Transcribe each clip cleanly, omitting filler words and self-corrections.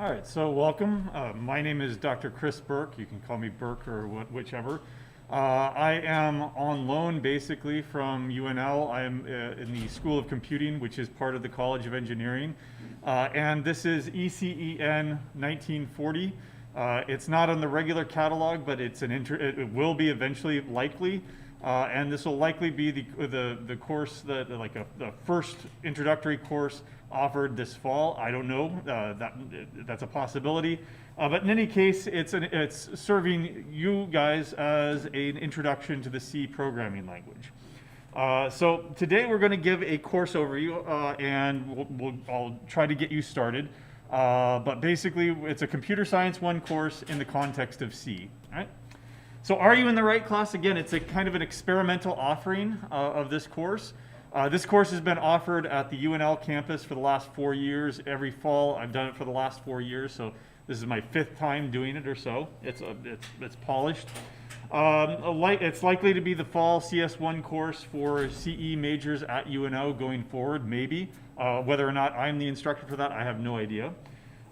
All right, so welcome. My name is Dr. Chris Burke. You can call me Burke or whichever. I am on loan basically from UNL. I am in the School of Computing, which is part of the College of Engineering. And this is ECEN 1940. It's not on the regular catalog, but it's it will be eventually likely. And this will likely be the course that the first introductory course offered this fall. I don't know, that's a possibility. But in any case, it's serving you guys as an introduction to the C programming language. So today we're going to give a course overview and I'll try to get you started. But basically it's a computer science 1 course in the context of C. All right? So are you in the right class? Again, it's a kind of an experimental offering of this course. This course has been offered at the UNL campus for the last 4 years. Every fall, I've done it for the last 4 years, so this is my 5th time doing it or so. It's polished. It's likely to be the fall CS1 course for CE majors at UNO going forward, maybe. Whether or not I'm the instructor for that, I have no idea.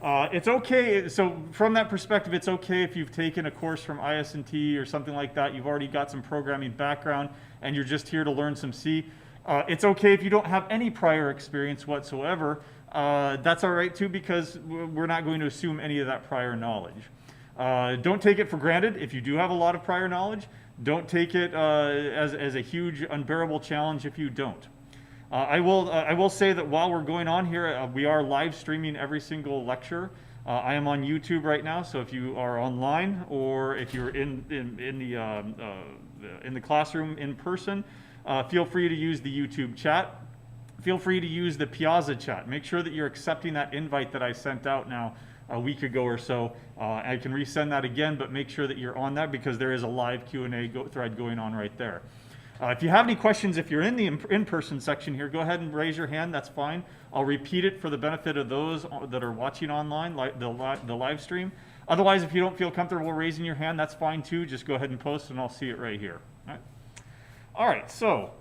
It's okay, so from that perspective, it's okay if you've taken a course from IS&T or something like that, you've already got some programming background, and you're just here to learn some C. It's okay if you don't have any prior experience whatsoever. That's all right too, because we're not going to assume any of that prior knowledge. Don't take it for granted if you do have a lot of prior knowledge. Don't take it as a huge unbearable challenge if you don't. I will say that while we're going on here, we are live streaming every single lecture. I am on YouTube right now, so if you are online or if you're in the classroom in person, feel free to use the YouTube chat. Feel free to use the Piazza chat. Make sure that you're accepting that invite that I sent out now a week ago or so. I can resend that again, but make sure that you're on that because there is a live Q&A thread going on right there. If you have any questions, if you're in the in-person section here, go ahead and raise your hand. That's fine. I'll repeat it for the benefit of those that are watching online, the live stream. Otherwise, if you don't feel comfortable raising your hand, that's fine too. Just go ahead and post and I'll see it right here. All right, so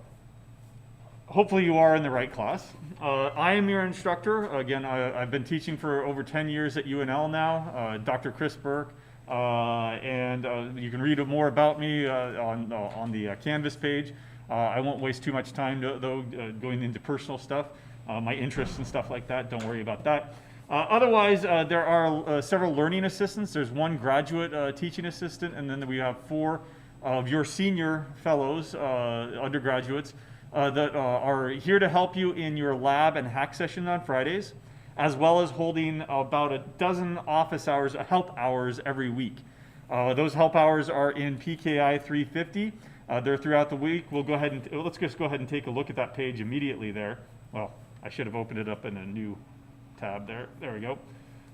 hopefully you are in the right class. I am your instructor. Again, I've been teaching for over 10 years at UNL now, Dr. Chris Burke. And you can read more about me on the Canvas page. I won't waste too much time though going into personal stuff, my interests and stuff like that. Don't worry about that. Otherwise, there are several learning assistants. There's 1 graduate teaching assistant, and then we have 4 of your senior fellows, undergraduates, that are here to help you in your lab and hack session on Fridays, as well as holding about a dozen office hours, help hours every week. Those help hours are in PKI 350. They're throughout the week. We'll go ahead and let's just go ahead and take a look at that page immediately there. Well, I should have opened it up in a new tab there. There we go.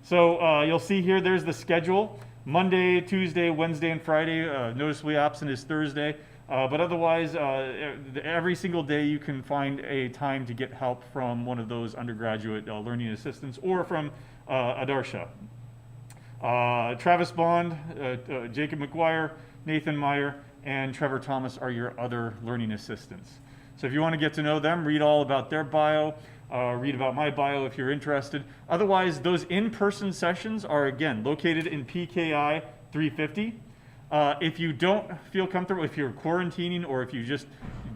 So you'll see here, there's the schedule. Monday, Tuesday, Wednesday, and Friday. Noticeably absent is Thursday. But otherwise, every single day you can find a time to get help from one of those undergraduate learning assistants or from Adarsha. Travis Bond, Jacob McGuire, Nathan Meyer, and Trevor Thomas are your other learning assistants. So if you want to get to know them, read all about their bio, read about my bio if you're interested. Otherwise, those in-person sessions are, again, located in PKI 350. If you don't feel comfortable, if you're quarantining or if you just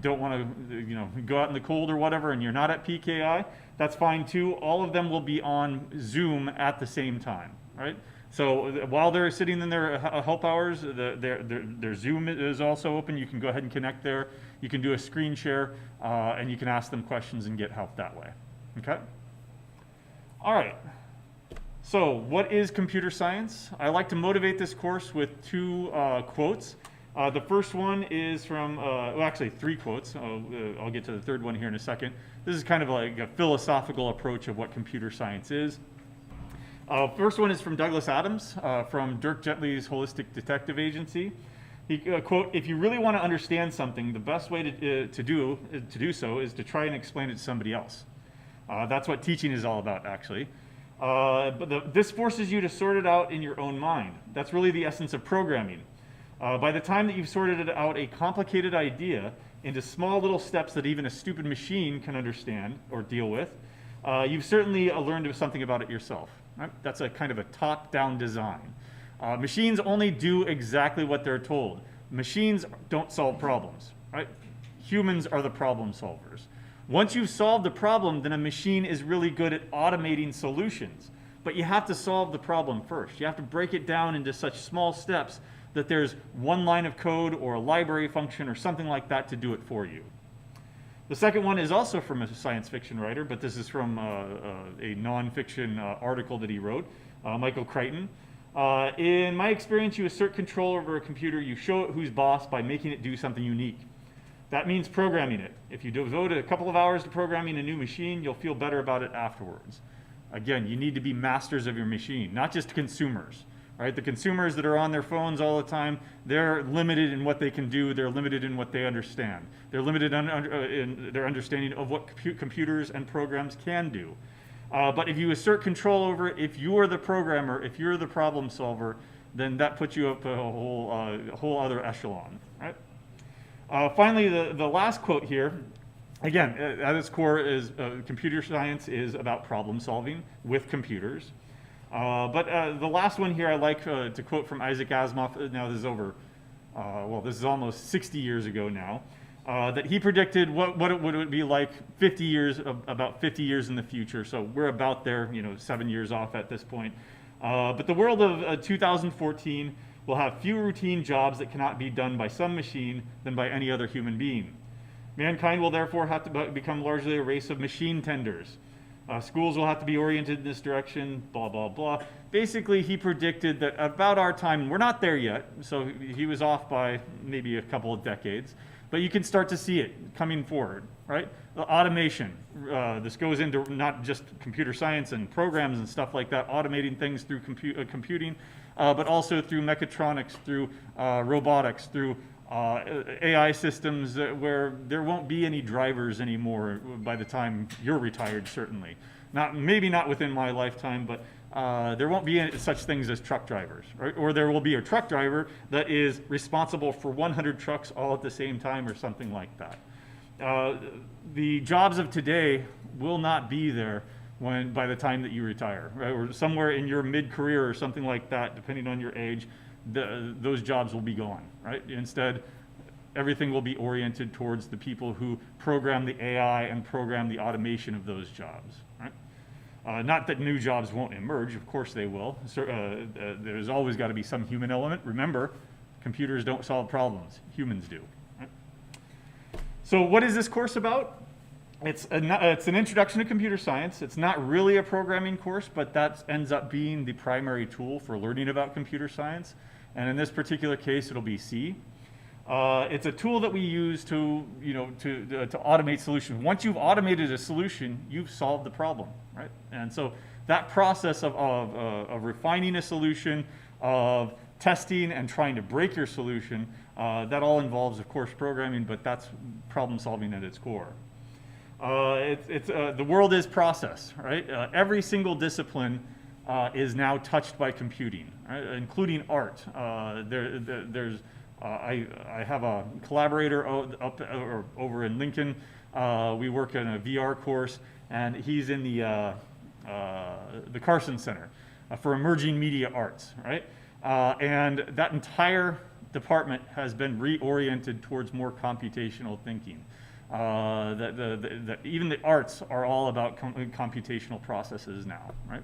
don't want to go out in the cold or whatever and you're not at PKI, that's fine too. All of them will be on Zoom at the same time, right? So while they're sitting in their help hours, their Zoom is also open. You can go ahead and connect there. You can do a screen share and you can ask them questions and get help that way, okay? All right. So what is computer science? I like to motivate this course with 2 quotes. The first one is from, well, actually 3 quotes. I'll get to the third one here in a second. This is kind of like a philosophical approach of what computer science is. First one is from Douglas Adams from Dirk Gently's Holistic Detective Agency. He, quote, "If you really want to understand something, the best way to do so is to try and explain it to somebody else." That's what teaching is all about, actually. But this forces you to sort it out in your own mind. That's really the essence of programming. By the time that you've sorted out a complicated idea into small little steps that even a stupid machine can understand or deal with, you've certainly learned something about it yourself. Right? That's a kind of a top-down design. Machines only do exactly what they're told. Machines don't solve problems. Right? Humans are the problem solvers. Once you've solved the problem, then a machine is really good at automating solutions. But you have to solve the problem first. You have to break it down into such small steps that there's one line of code or a library function or something like that to do it for you. The second one is also from a science fiction writer, but this is from a nonfiction article that he wrote, Michael Crichton. In my experience, you assert control over a computer, you show it who's boss by making it do something unique. That means programming it. If you devote a couple of hours to programming a new machine, you'll feel better about it afterwards. Again, you need to be masters of your machine, not just consumers. Right? The consumers that are on their phones all the time, they're limited in what they can do. They're limited in what they understand. They're limited in their understanding of what computers and programs can do. But if you assert control over it, if you're the programmer, if you're the problem solver, then that puts you up a whole other echelon. Right? Finally, the last quote here, again, at its core is computer science is about problem solving with computers. But the last one here I like to quote from Isaac Asimov. Now this is over, this is almost 60 years ago now, that he predicted what it would be like 50 years, about 50 years in the future. So we're about there, 7 years off at this point. But the world of 2014 will have fewer routine jobs that cannot be done by some machine than by any other human being. Mankind will therefore have to become largely a race of machine tenders. Schools will have to be oriented in this direction, blah, blah, blah. Basically, he predicted that about our time, we're not there yet, so he was off by maybe a couple of decades, but you can start to see it coming forward, right? Automation. This goes into not just computer science and programs and stuff like that, automating things through computing, but also through mechatronics, through robotics, through AI systems where there won't be any drivers anymore by the time you're retired, certainly. Maybe not within my lifetime, but there won't be such things as truck drivers, right? Or there will be a truck driver that is responsible for 100 trucks all at the same time or something like that. The jobs of today will not be there by the time that you retire, right? Or somewhere in your mid-career or something like that, depending on your age. Those jobs will be gone, right? Instead, everything will be oriented towards the people who program the AI and program the automation of those jobs, right? Not that new jobs won't emerge, of course they will. So, there's always got to be some human element. Remember, computers don't solve problems, humans do. Right? So what is this course about? It's an introduction to computer science. It's not really a programming course, but that ends up being the primary tool for learning about computer science. And in this particular case, it'll be C. It's a tool that we use to automate solutions. Once you've automated a solution, you've solved the problem, right? And so that process of refining a solution, of testing and trying to break your solution, that all involves, of course, programming, but that's problem solving at its core. The world is process, right? Every single discipline is now touched by computing, right? Including art. I have a collaborator over in Lincoln. We work in a VR course, and he's in the Carson Center for Emerging Media Arts, right? And that entire department has been reoriented towards more computational thinking. Even the arts are all about computational processes now, right?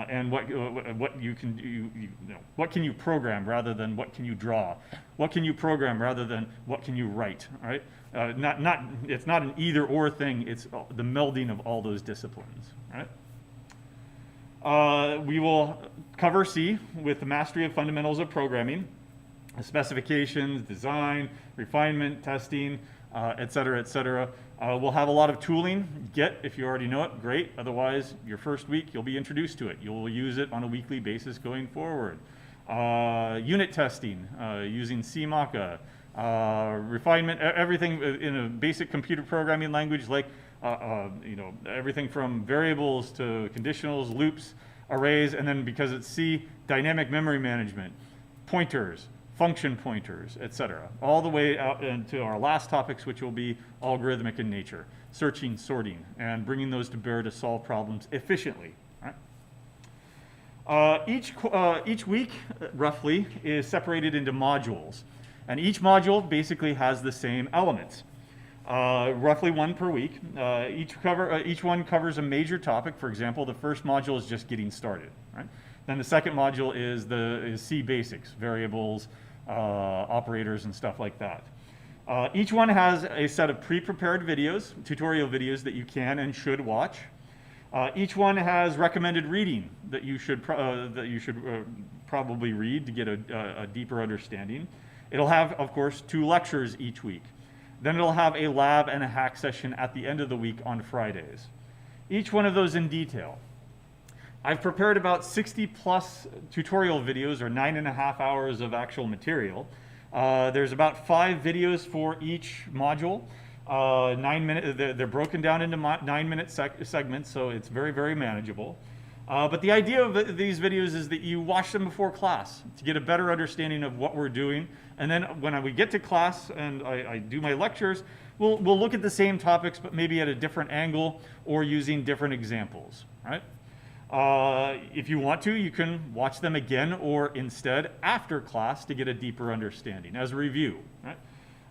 And what you can do, what can you program rather than what can you draw? What can you program rather than what can you write, right? It's not an either-or thing. It's the melding of all those disciplines, right? We will cover C with the mastery of fundamentals of programming, specifications, design, refinement, testing, et cetera, et cetera. We'll have a lot of tooling. Git, if you already know it, great. Otherwise, your first week, you'll be introduced to it. You'll use it on a weekly basis going forward. Unit testing, using CMACA, refinement, everything in a basic computer programming language like everything from variables to conditionals, loops, arrays, and then because it's C, dynamic memory management, pointers, function pointers, etc. All the way out into our last topics, which will be algorithmic in nature, searching, sorting, and bringing those to bear to solve problems efficiently. Each week, roughly, is separated into modules. And each module basically has the same elements. Roughly one per week. Each one covers a major topic. For example, the first module is just getting started. Right? Then the second module is C basics, variables, operators, and stuff like that. Each one has a set of pre-prepared videos, tutorial videos that you can and should watch. Each one has recommended reading that you should probably read to get a deeper understanding. It'll have, of course, 2 lectures each week. Then it'll have a lab and a hack session at the end of the week on Fridays. Each one of those in detail. I've prepared about 60 plus tutorial videos, or 9.5 hours of actual material. There's about 5 videos for each module. 9-minute, they're broken down into 9-minute segments, so it's very, very manageable. But the idea of these videos is that you watch them before class to get a better understanding of what we're doing. And then when we get to class and I do my lectures, we'll look at the same topics, but maybe at a different angle or using different examples, right? If you want to, you can watch them again or instead after class to get a deeper understanding as a review, right?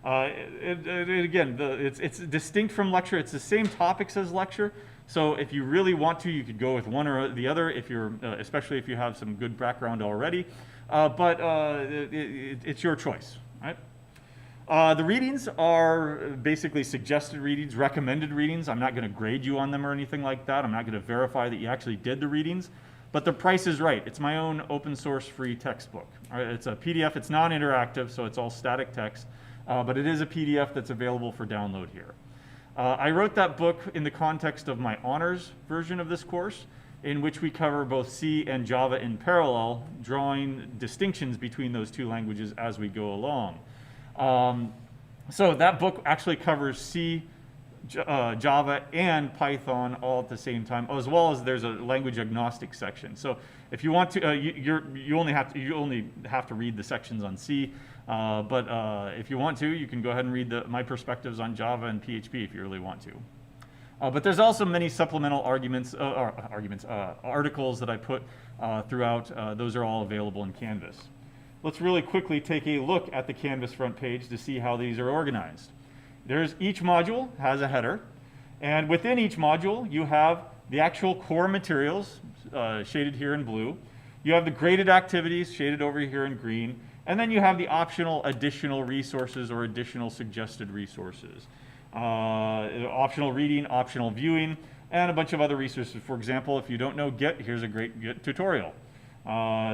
Again, it's distinct from lecture. It's the same topics as lecture. So if you really want to, you could go with one or the other, if you're, especially if you have some good background already. But it's your choice, right? The readings are basically suggested readings, recommended readings. I'm not going to grade you on them or anything like that. I'm not going to verify that you actually did the readings. But the price is right. It's my own open source free textbook. All right, it's a PDF. It's non-interactive, so it's all static text. But it is a PDF that's available for download here. I wrote that book in the context of my honors version of this course, in which we cover both C and Java in parallel, drawing distinctions between those 2 languages as we go along. So that book actually covers C, Java, and Python all at the same time, as well as there's a language agnostic section. So if you want to, you only have to read the sections on C. But if you want to, you can go ahead and read my perspectives on Java and PHP if you really want to. But there's also many supplemental articles that I put throughout. Those are all available in Canvas. Let's really quickly take a look at the Canvas front page to see how these are organized. Each module has a header, and within each module you have the actual core materials shaded here in blue. You have the graded activities shaded over here in green. And then you have the optional additional resources or additional suggested resources. Optional reading, optional viewing, and a bunch of other resources. For example, if you don't know Git, here's a great Git tutorial.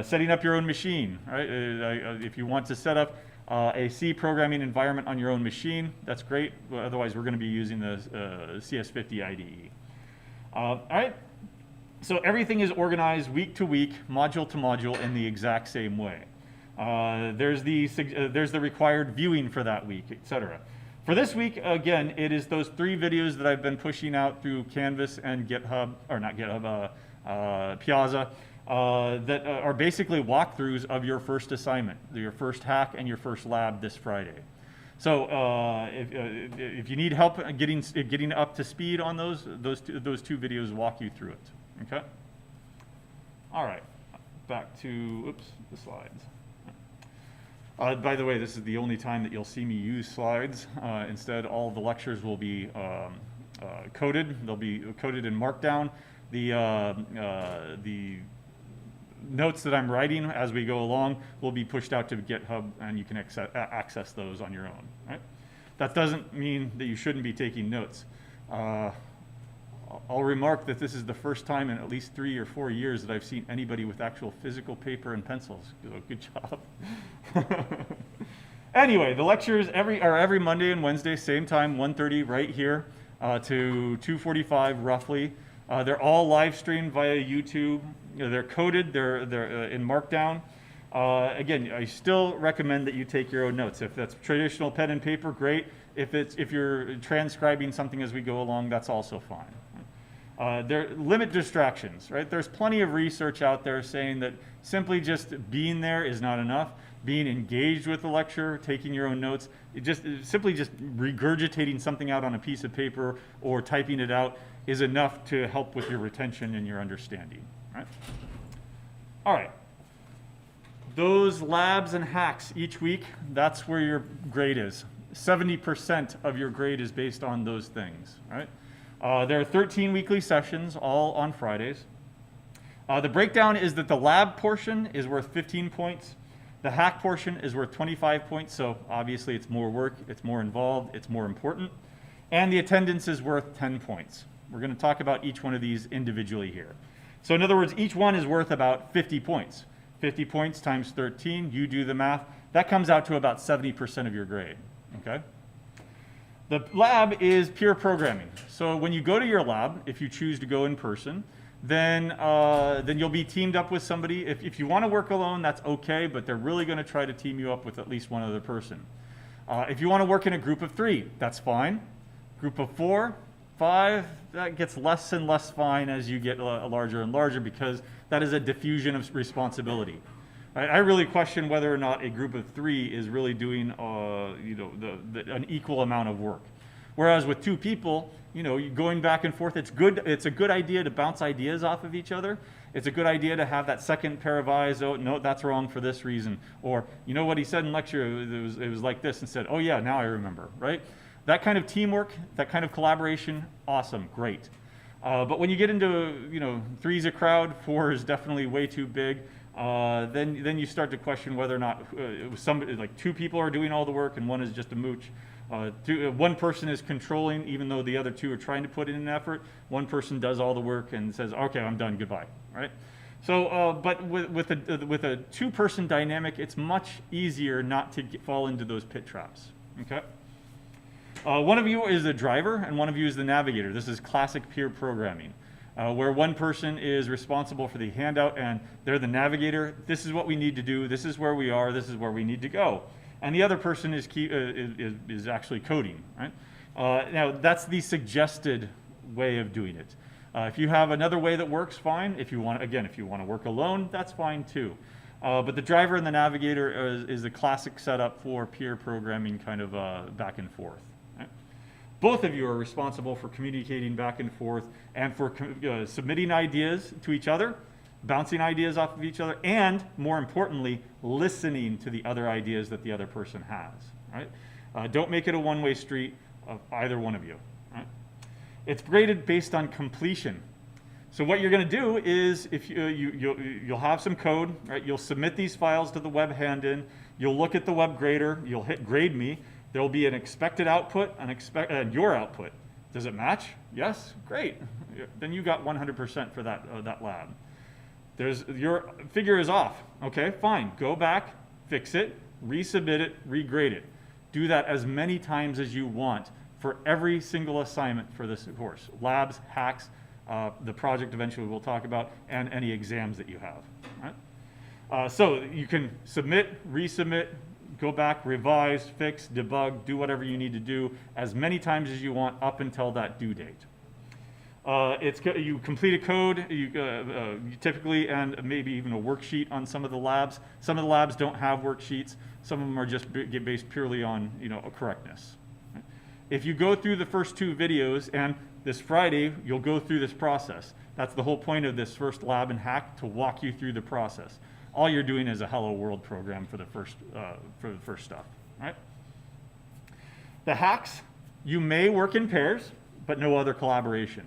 Setting up your own machine, right? If you want to set up a C programming environment on your own machine, that's great. Otherwise, we're going to be using the CS50 IDE. All right. So everything is organized week to week, module to module in the exact same way. There's the required viewing for that week, etc. For this week, again, it is those 3 videos that I've been pushing out through Canvas and GitHub, or not GitHub, Piazza, that are basically walkthroughs of your first assignment, your first hack and your first lab this Friday. So if you need help getting up to speed on those 2 videos walk you through it. Okay. All right. Back to the slides. By the way, this is the only time that you'll see me use slides. Instead, all the lectures will be coded. They'll be coded in Markdown. The notes that I'm writing as we go along will be pushed out to GitHub, and you can access those on your own. Right? That doesn't mean that you shouldn't be taking notes. I'll remark that this is the first time in at least 3 or 4 years that I've seen anybody with actual physical paper and pencils. So good job. Anyway, the lectures are every Monday and Wednesday, same time, 1:30 right here to 2:45 roughly. They're all live streamed via YouTube. They're coded. They're in Markdown. Again, I still recommend that you take your own notes. If that's traditional pen and paper, great. If you're transcribing something as we go along, that's also fine. Limit distractions, right? There's plenty of research out there saying that simply just being there is not enough. being engaged with the lecture, taking your own notes, simply just regurgitating something out on a piece of paper or typing it out is enough to help with your retention and your understanding. Right? All right. Those labs and hacks each week, that's where your grade is. 70% of your grade is based on those things. Right? There are 13 weekly sessions, all on Fridays. The breakdown is that the lab portion is worth 15 points. The hack portion is worth 25 points, so obviously it's more work, it's more involved, it's more important. And the attendance is worth 10 points. We're going to talk about each one of these individually here. So in other words, each one is worth about 50 points. 50 points times 13, you do the math. That comes out to about 70% of your grade, okay? The lab is peer programming. So when you go to your lab, if you choose to go in person, then you'll be teamed up with somebody. If you want to work alone, that's okay, but they're really going to try to team you up with at least one other person. If you want to work in a group of 3, that's fine. Group of 4, 5, that gets less and less fine as you get larger and larger because that is a diffusion of responsibility. I really question whether or not a group of 3 is really doing an equal amount of work. Whereas with 2 people, going back and forth, it's good. It's a good idea to bounce ideas off of each other. It's a good idea to have that second pair of eyes. Oh, no, that's wrong for this reason. Or, you know what he said in lecture, it was like this, and said, oh yeah, now I remember, right? That kind of teamwork, that kind of collaboration, awesome, great. But when you get into, 3 is a crowd, 4 is definitely way too big, then you start to question whether or not somebody, like 2 people are doing all the work and 1 is just a mooch. 1 person is controlling, even though the other 2 are trying to put in an effort. 1 person does all the work and says, okay, I'm done, goodbye, right? So, but with a 2-person dynamic, it's much easier not to fall into those pit traps, okay? One of you is the driver and one of you is the navigator. This is classic peer programming, where 1 person is responsible for the handout and they're the navigator. This is what we need to do. This is where we are. This is where we need to go. And the other person is actually coding, right? Now, that's the suggested way of doing it. If you have another way that works, fine. If you want to work alone, that's fine too. But the driver and the navigator is the classic setup for peer programming kind of back and forth. Right? Both of you are responsible for communicating back and forth and for submitting ideas to each other, bouncing ideas off of each other, and more importantly, listening to the other ideas that the other person has, right? Don't make it a one-way street of either one of you, right? It's graded based on completion. So what you're going to do is, if you'll have some code, right? You'll submit these files to the web hand-in. You'll look at the web grader. You'll hit grade me. There will be an expected output and your output. Does it match? Yes, great. Then you got 100% for that lab. Your figure is off. Okay, fine. Go back, fix it, resubmit it, regrade it. Do that as many times as you want for every single assignment for this course. Labs, hacks, the project eventually we'll talk about, and any exams that you have. Right? So you can submit, resubmit, go back, revise, fix, debug, do whatever you need to do as many times as you want up until that due date. You complete a code, you typically, and maybe even a worksheet on some of the labs. Some of the labs don't have worksheets. Some of them are just based purely on correctness. Right? If you go through the first 2 videos, and this Friday you'll go through this process. That's the whole point of this first lab and hack, to walk you through the process. All you're doing is a Hello World program for the first stuff. Right? The hacks, you may work in pairs, but no other collaboration.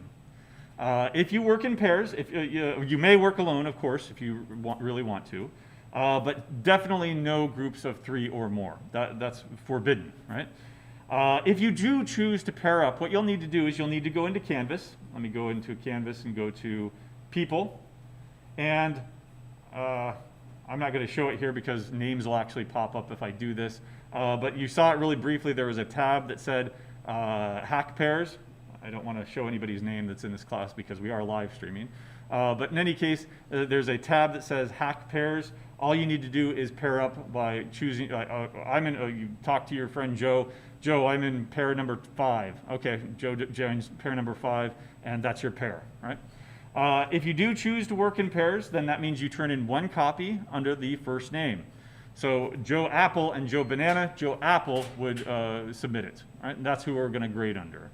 If you work in pairs, you may work alone, of course, if you really want to, but definitely no groups of 3 or more. That's forbidden, right? If you do choose to pair up, what you'll need to do is you'll need to go into Canvas. Let me go into Canvas and go to People. And I'm not going to show it here because names will actually pop up if I do this. But you saw it really briefly. There was a tab that said Hack Pairs. I don't want to show anybody's name that's in this class because we are live streaming. But in any case, there's a tab that says Hack Pairs. All you need to do is pair up by choosing, you talk to your friend Joe. Joe, I'm in pair number 5. Okay, Joe joins pair number 5, and that's your pair, right? If you do choose to work in pairs, then that means you turn in 1 copy under the first name. So Joe Apple and Joe Banana, Joe Apple would submit it, right? And that's who we're going to grade under.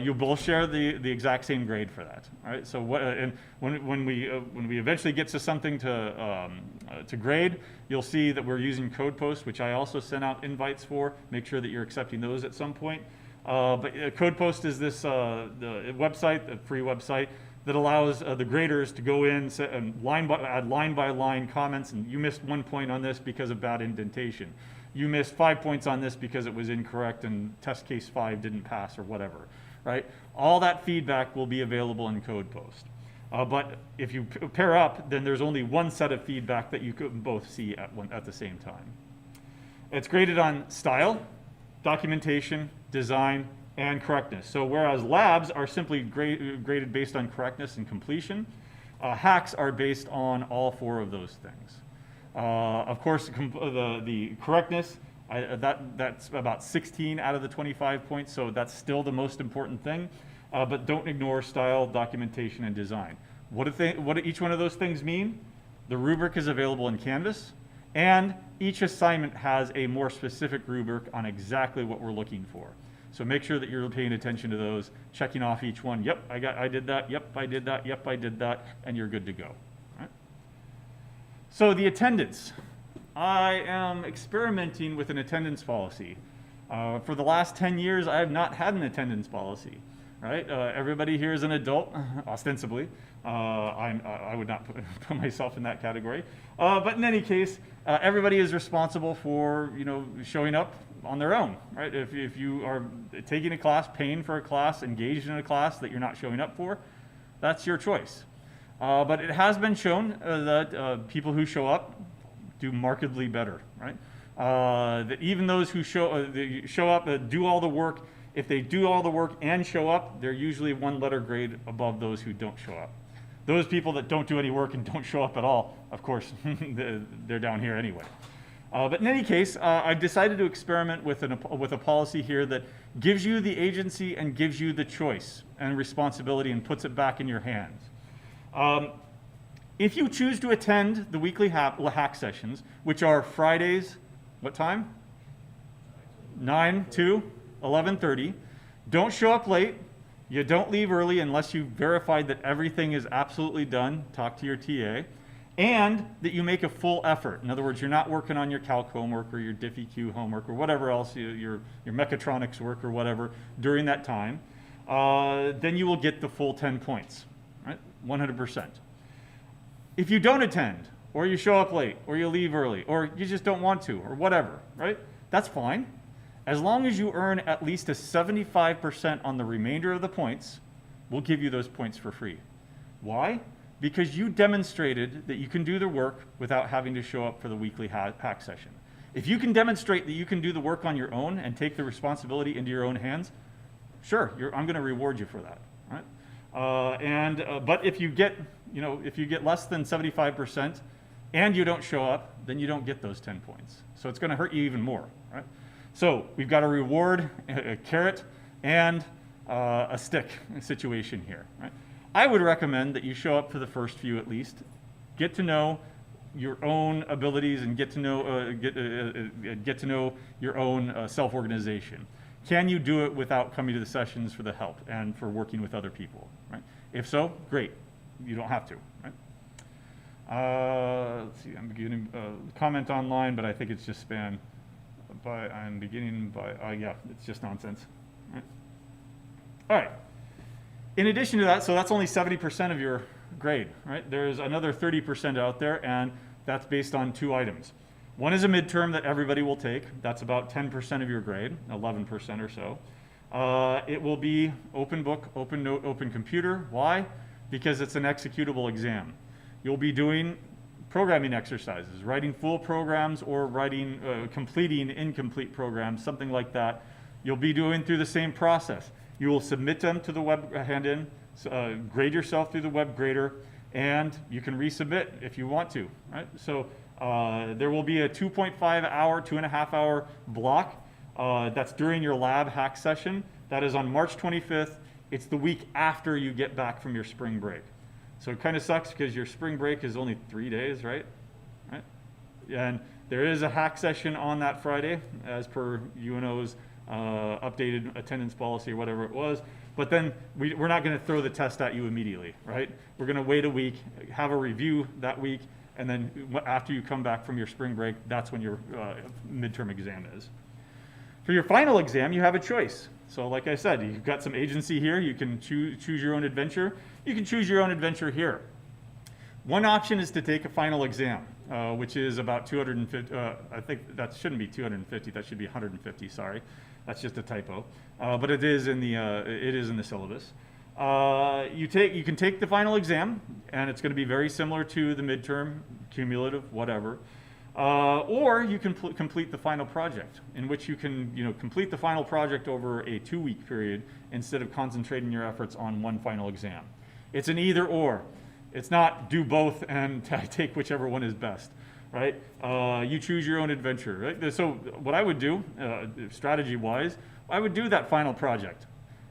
You'll both share the exact same grade for that, right? So and when we eventually get to something to grade, you'll see that we're using CodePost, which I also sent out invites for. Make sure that you're accepting those at some point. But CodePost is this the website, the free website that allows the graders to go in and add line by line comments. And you missed 1 point on this because of bad indentation. You missed 5 points on this because it was incorrect and test case 5 didn't pass or whatever, right? All that feedback will be available in CodePost. But if you pair up, then there's only one set of feedback that you could both see at the same time. It's graded on style, documentation, design, and correctness. So whereas labs are simply graded based on correctness and completion, hacks are based on all 4 of those things. Of course, the correctness, that's about 16 out of the 25 points, so that's still the most important thing. But don't ignore style, documentation, and design. What do each one of those things mean? The rubric is available in Canvas, and each assignment has a more specific rubric on exactly what we're looking for. So make sure that you're paying attention to those, checking off each one. Yep, I did that. Yep, I did that. Yep, I did that, and you're good to go. Right? So the attendance. I am experimenting with an attendance policy. For the last 10 years, I have not had an attendance policy. Right? Everybody here is an adult, ostensibly. I would not put myself in that category. But in any case, everybody is responsible for showing up on their own. Right? If you are taking a class, paying for a class, engaged in a class that you're not showing up for, that's your choice. But it has been shown that people who show up do markedly better. Right? That even those who show up, do all the work. If they do all the work and show up, they're usually 1 letter grade above those who don't show up. Those people that don't do any work and don't show up at all, of course, they're down here anyway. But in any case, I decided to experiment with a policy here that gives you the agency and gives you the choice and responsibility and puts it back in your hands. If you choose to attend the weekly hack sessions, which are Fridays, what time? 9 to 11:30. Don't show up late. You don't leave early unless you've verified that everything is absolutely done. Talk to your TA. And that you make a full effort. In other words, you're not working on your calc homework or your DiffEQ homework or whatever else, your mechatronics work or whatever during that time. Then you will get the full 10 points, right? 100%. If you don't attend, or you show up late, or you leave early, or you just don't want to, or whatever, right? That's fine. As long as you earn at least a 75% on the remainder of the points, we'll give you those points for free. Why? Because you demonstrated that you can do the work without having to show up for the weekly hack session. If you can demonstrate that you can do the work on your own and take the responsibility into your own hands, sure, I'm going to reward you for that. Right? But if you get less than 75% and you don't show up, then you don't get those 10 points. So it's going to hurt you even more. Right? So we've got a reward, a carrot, and a stick situation here. Right? I would recommend that you show up for the first few at least, get to know your own abilities and get to know your own self-organization. Can you do it without coming to the sessions for the help and for working with other people? Right? If so, great. You don't have to. Right? Let's see. I'm beginning comment online, but I think it's just spam. I'm beginning by, yeah, it's just nonsense. Right? All right. In addition to that, so that's only 70% of your grade, right? There's another 30% out there, and that's based on 2 items. One is a midterm that everybody will take. That's about 10% of your grade, 11% or so. It will be open book, open note, open computer. Why? Because it's an executable exam. You'll be doing programming exercises, writing full programs or completing incomplete programs, something like that. You'll be doing through the same process. You will submit them to the web hand-in, grade yourself through the web grader, and you can resubmit if you want to. Right? So there will be a 2.5 hour, 2.5 hour block that's during your lab hack session. That is on March 25th. It's the week after you get back from your spring break. So it kind of sucks because your spring break is only 3 days, right? And there is a hack session on that Friday, as per UNO's updated attendance policy or whatever it was. But then we're not going to throw the test at you immediately, right? We're going to wait a week, have a review that week, and then after you come back from your spring break, that's when your midterm exam is. For your final exam, you have a choice. So like I said, you've got some agency here. You can choose your own adventure. You can choose your own adventure here. One option is to take a final exam, which is about 250. I think that shouldn't be 250. That should be 150. Sorry, that's just a typo. But it is in the syllabus. You can take the final exam, and it's going to be very similar to the midterm, cumulative, whatever. Or you can complete the final project, in which you can complete the final project over a 2-week period instead of concentrating your efforts on one final exam. It's an either or. It's not do both and take whichever one is best, right? You choose your own adventure, right? So what I would do, strategy-wise, I would do that final project.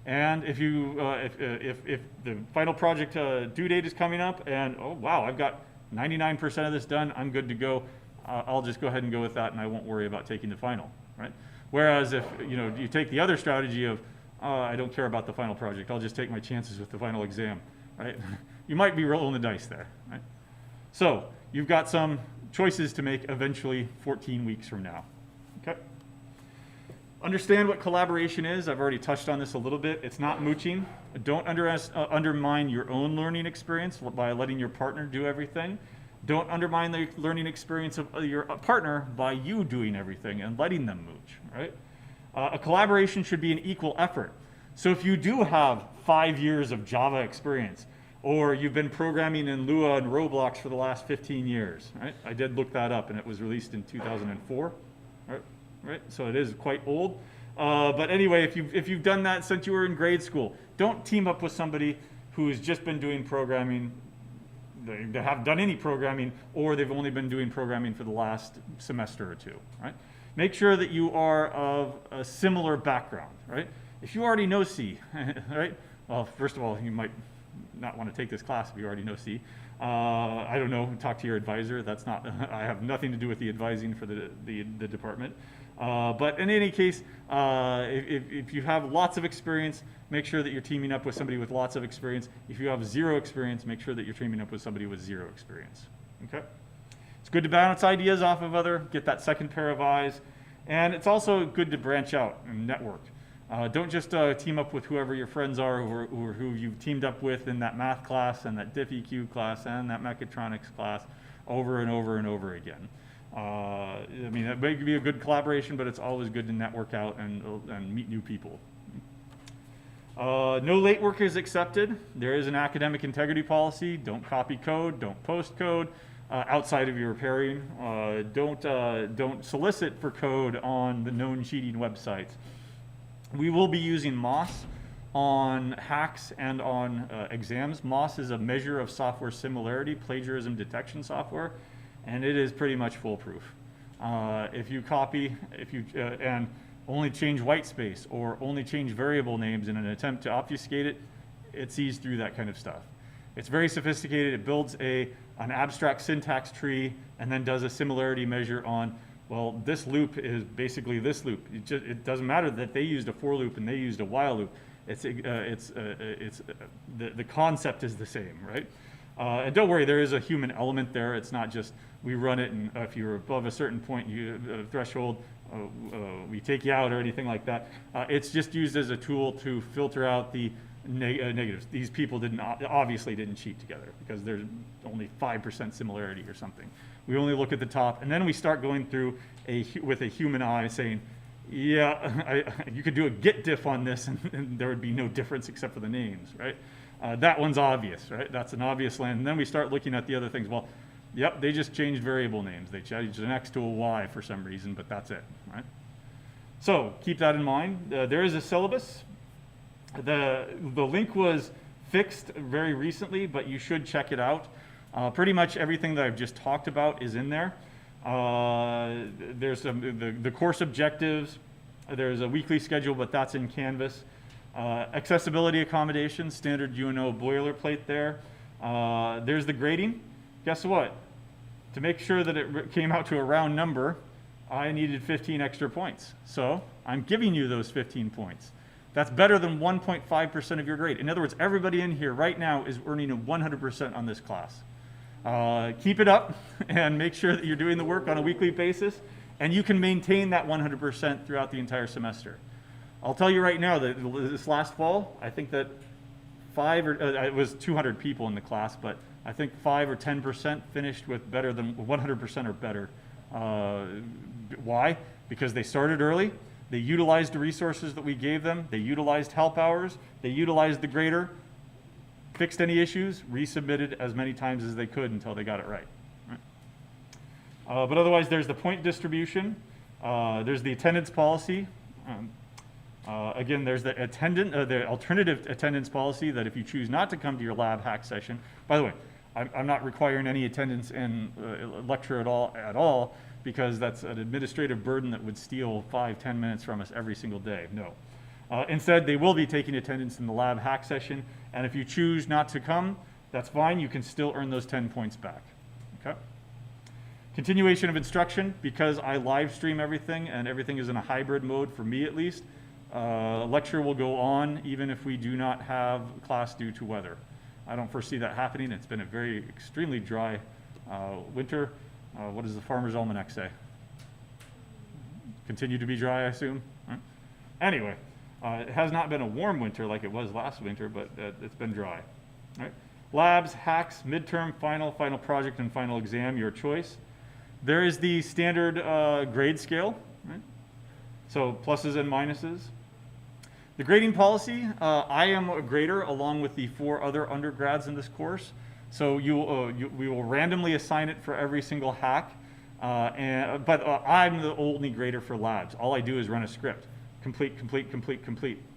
And if the final project due date is coming up, and oh wow, I've got 99% of this done, I'm good to go. I'll just go ahead and go with that, and I won't worry about taking the final, right? Whereas if you take the other strategy of I don't care about the final project, I'll just take my chances with the final exam, right? You might be rolling the dice there, right? So you've got some choices to make eventually 14 weeks from now. Okay. Understand what collaboration is. I've already touched on this a little bit. It's not mooching. Don't undermine your own learning experience by letting your partner do everything. Don't undermine the learning experience of your partner by you doing everything and letting them mooch, right? A collaboration should be an equal effort. So if you do have 5 years of Java experience, or you've been programming in Lua and Roblox for the last 15 years, right? I did look that up, and it was released in 2004, right? So it is quite old. But anyway, if you've done that since you were in grade school, don't team up with somebody who's just been doing programming. They haven't done any programming, or they've only been doing programming for the last semester or two, right? Make sure that you are of a similar background, right? If you already know C, right? Well, first of all, you might not want to take this class if you already know C. I don't know, talk to your advisor. That's not, I have nothing to do with the advising for the department. But in any case, if you have lots of experience, make sure that you're teaming up with somebody with lots of experience. If you have zero experience, make sure that you're teaming up with somebody with zero experience. Okay? It's good to bounce ideas off of get that second pair of eyes. And it's also good to branch out and network. Don't just team up with whoever your friends are or who you've teamed up with in that math class and that diff-EQ class and that mechatronics class over and over and over again. I mean, it may be a good collaboration, but it's always good to network out and meet new people. No late work is accepted. There is an academic integrity policy. Don't copy code. Don't post code outside of your pairing. Don't solicit for code on the known cheating websites. We will be using MOS on hacks and on exams. MOS is a measure of software similarity, plagiarism detection software, and it is pretty much foolproof. If you copy, and only change white space or only change variable names in an attempt to obfuscate it, it sees through that kind of stuff. It's very sophisticated. It builds an abstract syntax tree and then does a similarity measure on, well, this loop is basically this loop. It doesn't matter that they used a for loop and they used a while loop. The concept is the same, right? And don't worry, there is a human element there. It's not just we run it, and if you're above a certain point, threshold, we take you out or anything like that. It's just used as a tool to filter out the negatives. These people obviously didn't cheat together because there's only 5% similarity or something. We only look at the top, and then we start going through with a human eye saying, yeah, you could do a git diff on this, and there would be no difference except for the names, right? That one's obvious, right? That's an obvious land. And then we start looking at the other things. Well, yep, they just changed variable names. They changed an X to a Y for some reason, but that's it, right? So keep that in mind. There is a syllabus. The link was fixed very recently, but you should check it out. Pretty much everything that I've just talked about is in there. There's the course objectives. There's a weekly schedule, but that's in Canvas. Accessibility accommodations, standard UNO boilerplate there. There's the grading. Guess what? To make sure that it came out to a round number, I needed 15 extra points. So I'm giving you those 15 points. That's better than 1.5% of your grade. In other words, everybody in here right now is earning a 100% on this class. Keep it up and make sure that you're doing the work on a weekly basis, and you can maintain that 100% throughout the entire semester. I'll tell you right now that this last fall, I think that it was 200 people in the class, but I think 5 or 10% finished with better than 100% or better. Why? Because they started early, they utilized the resources that we gave them, they utilized help hours, they utilized the grader, fixed any issues, resubmitted as many times as they could until they got it right. But otherwise, there's the point distribution, there's the attendance policy. Again, there's the alternative attendance policy that if you choose not to come to your lab hack session, by the way, I'm not requiring any attendance in lecture at all, because that's an administrative burden that would steal 5-10 minutes from us every single day. No. Instead, they will be taking attendance in the lab hack session, and if you choose not to come, that's fine. You can still earn those 10 points back. Okay. Continuation of instruction, because I live stream everything, and everything is in a hybrid mode for me at least. Lecture will go on even if we do not have class due to weather. I don't foresee that happening. It's been a very extremely dry winter. What does the Farmer's Almanac say? Continue to be dry, I assume? Right. Anyway, it has not been a warm winter like it was last winter, but it's been dry. Right. Labs, hacks, midterm, final project, and final exam, your choice. There is the standard grade scale, right? So pluses and minuses. The grading policy, I am a grader along with the 4 other undergrads in this course. So we will randomly assign it for every single hack, but I'm the only grader for labs. All I do is run a script. Complete.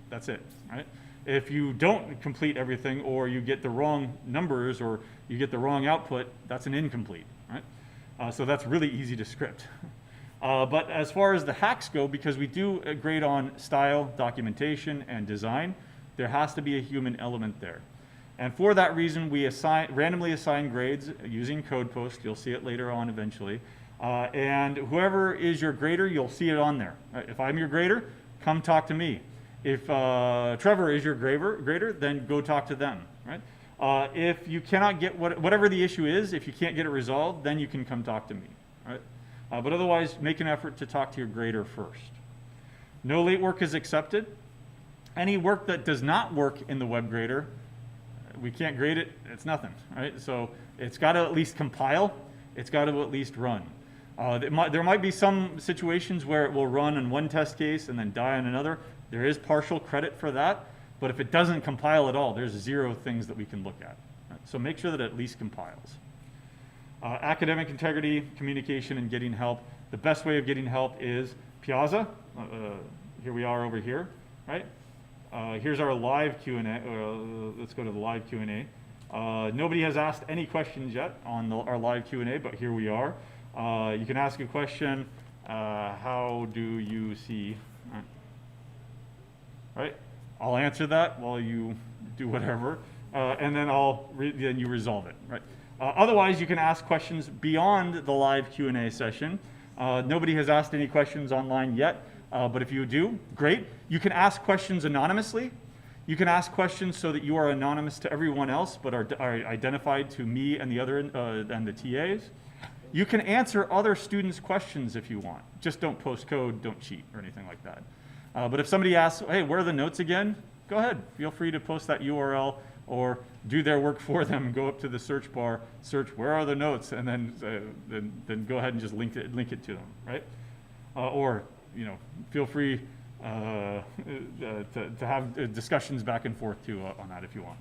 That's it, right? If you don't complete everything, or you get the wrong numbers, or you get the wrong output, that's an incomplete, right? So that's really easy to script. But as far as the hacks go, because we do grade on style, documentation, and design, there has to be a human element there. And for that reason, we randomly assign grades using CodePost. You'll see it later on eventually. And whoever is your grader, you'll see it on there. If I'm your grader, come talk to me. If Trevor is your grader, then go talk to them, right? If you cannot get whatever the issue is, if you can't get it resolved, then you can come talk to me, right? But otherwise, make an effort to talk to your grader first. No late work is accepted. Any work that does not work in the web grader, we can't grade it, it's nothing, right? So it's got to at least compile, it's got to at least run. There might be some situations where it will run in one test case and then die on another. There is partial credit for that, but if it doesn't compile at all, there's 0 things that we can look at. Right? So make sure that it at least compiles. Academic integrity, communication, and getting help. The best way of getting help is Piazza. Here we are over here, right? Here's our live Q&A. Let's go to the live Q&A. Nobody has asked any questions yet on our live Q&A, but here we are. You can ask a question, how do you see, right? I'll answer that while you do whatever, and then then you resolve it, right? Otherwise, you can ask questions beyond the live Q&A session. Nobody has asked any questions online yet, but if you do, great. You can ask questions anonymously. You can ask questions so that you are anonymous to everyone else, but are identified to me and the other and the TAs. You can answer other students' questions if you want. Just don't post code, don't cheat, or anything like that. But if somebody asks, hey, where are the notes again? Go ahead. Feel free to post that URL or do their work for them. Go up to the search bar, search where are the notes, and then go ahead and just link it to them, right? Or feel free to have discussions back and forth too on that if you want.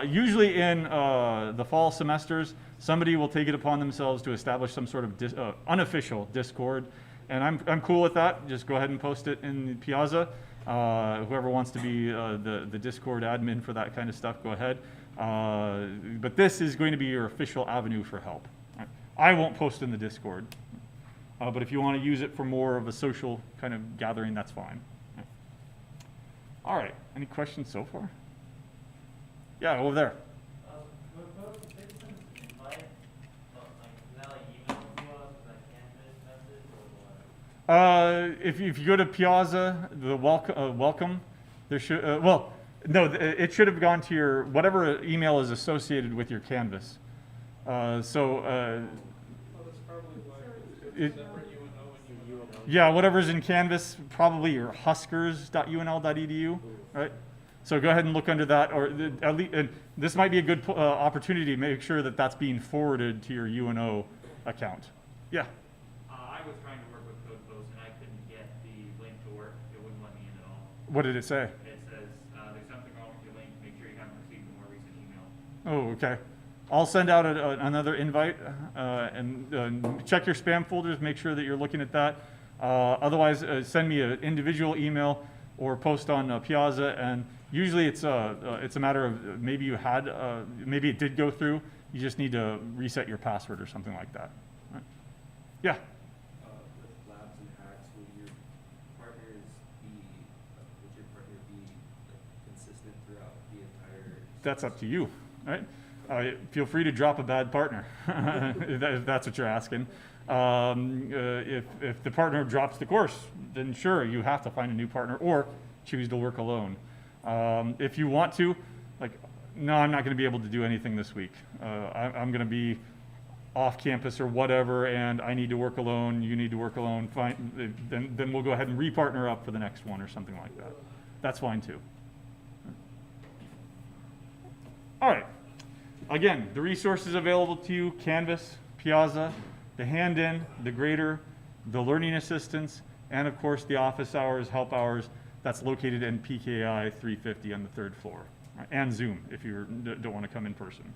Usually in the fall semesters, somebody will take it upon themselves to establish some sort of unofficial Discord, and I'm cool with that. Just go ahead and post it in Piazza. Whoever wants to be the Discord admin for that kind of stuff, go ahead. But this is going to be your official avenue for help. Right? I won't post in the Discord, but if you want to use it for more of a social kind of gathering, that's fine. Right. All right, any questions so far? Yeah, over there. Would both citizens invite, like, now if you go to Piazza, the welcome, there should, well, no, it should have gone to your, whatever email is associated with your Canvas. That's probably why it's separate UNO and UNO. Yeah, whatever's in Canvas, probably your huskers.unl.edu, right? So go ahead and look under that, or at least, and this might be a good opportunity to make sure that that's being forwarded to your UNO account. Yeah. I was trying to work with CodePost and I couldn't get the link to work. It wouldn't let me in at all. What did it say? It says there's something wrong with your link. Make sure you haven't received a more recent email. Oh, okay. I'll send out another invite and check your spam folders. Make sure that you're looking at that. Otherwise, send me an individual email or post on Piazza. And usually, it's a matter of maybe you had maybe it did go through. You just need to reset your password or something like that. Right. Yeah. With labs and hacks, would your partner be consistent throughout the entire? That's up to you, right? Feel free to drop a bad partner if that's what you're asking. If the partner drops the course, then sure, you have to find a new partner or choose to work alone. If you want to, like, no, I'm not going to be able to do anything this week. I'm going to be off campus or whatever, and I need to work alone. You need to work alone. Fine. Then we'll go ahead and repartner up for the next one or something like that. That's fine too. All right. Again, the resources available to you: Canvas, Piazza, the hand-in, the grader, the learning assistance, and of course the office hours, help hours. That's located in PKI 350 on the third floor, right? And Zoom if you don't want to come in person.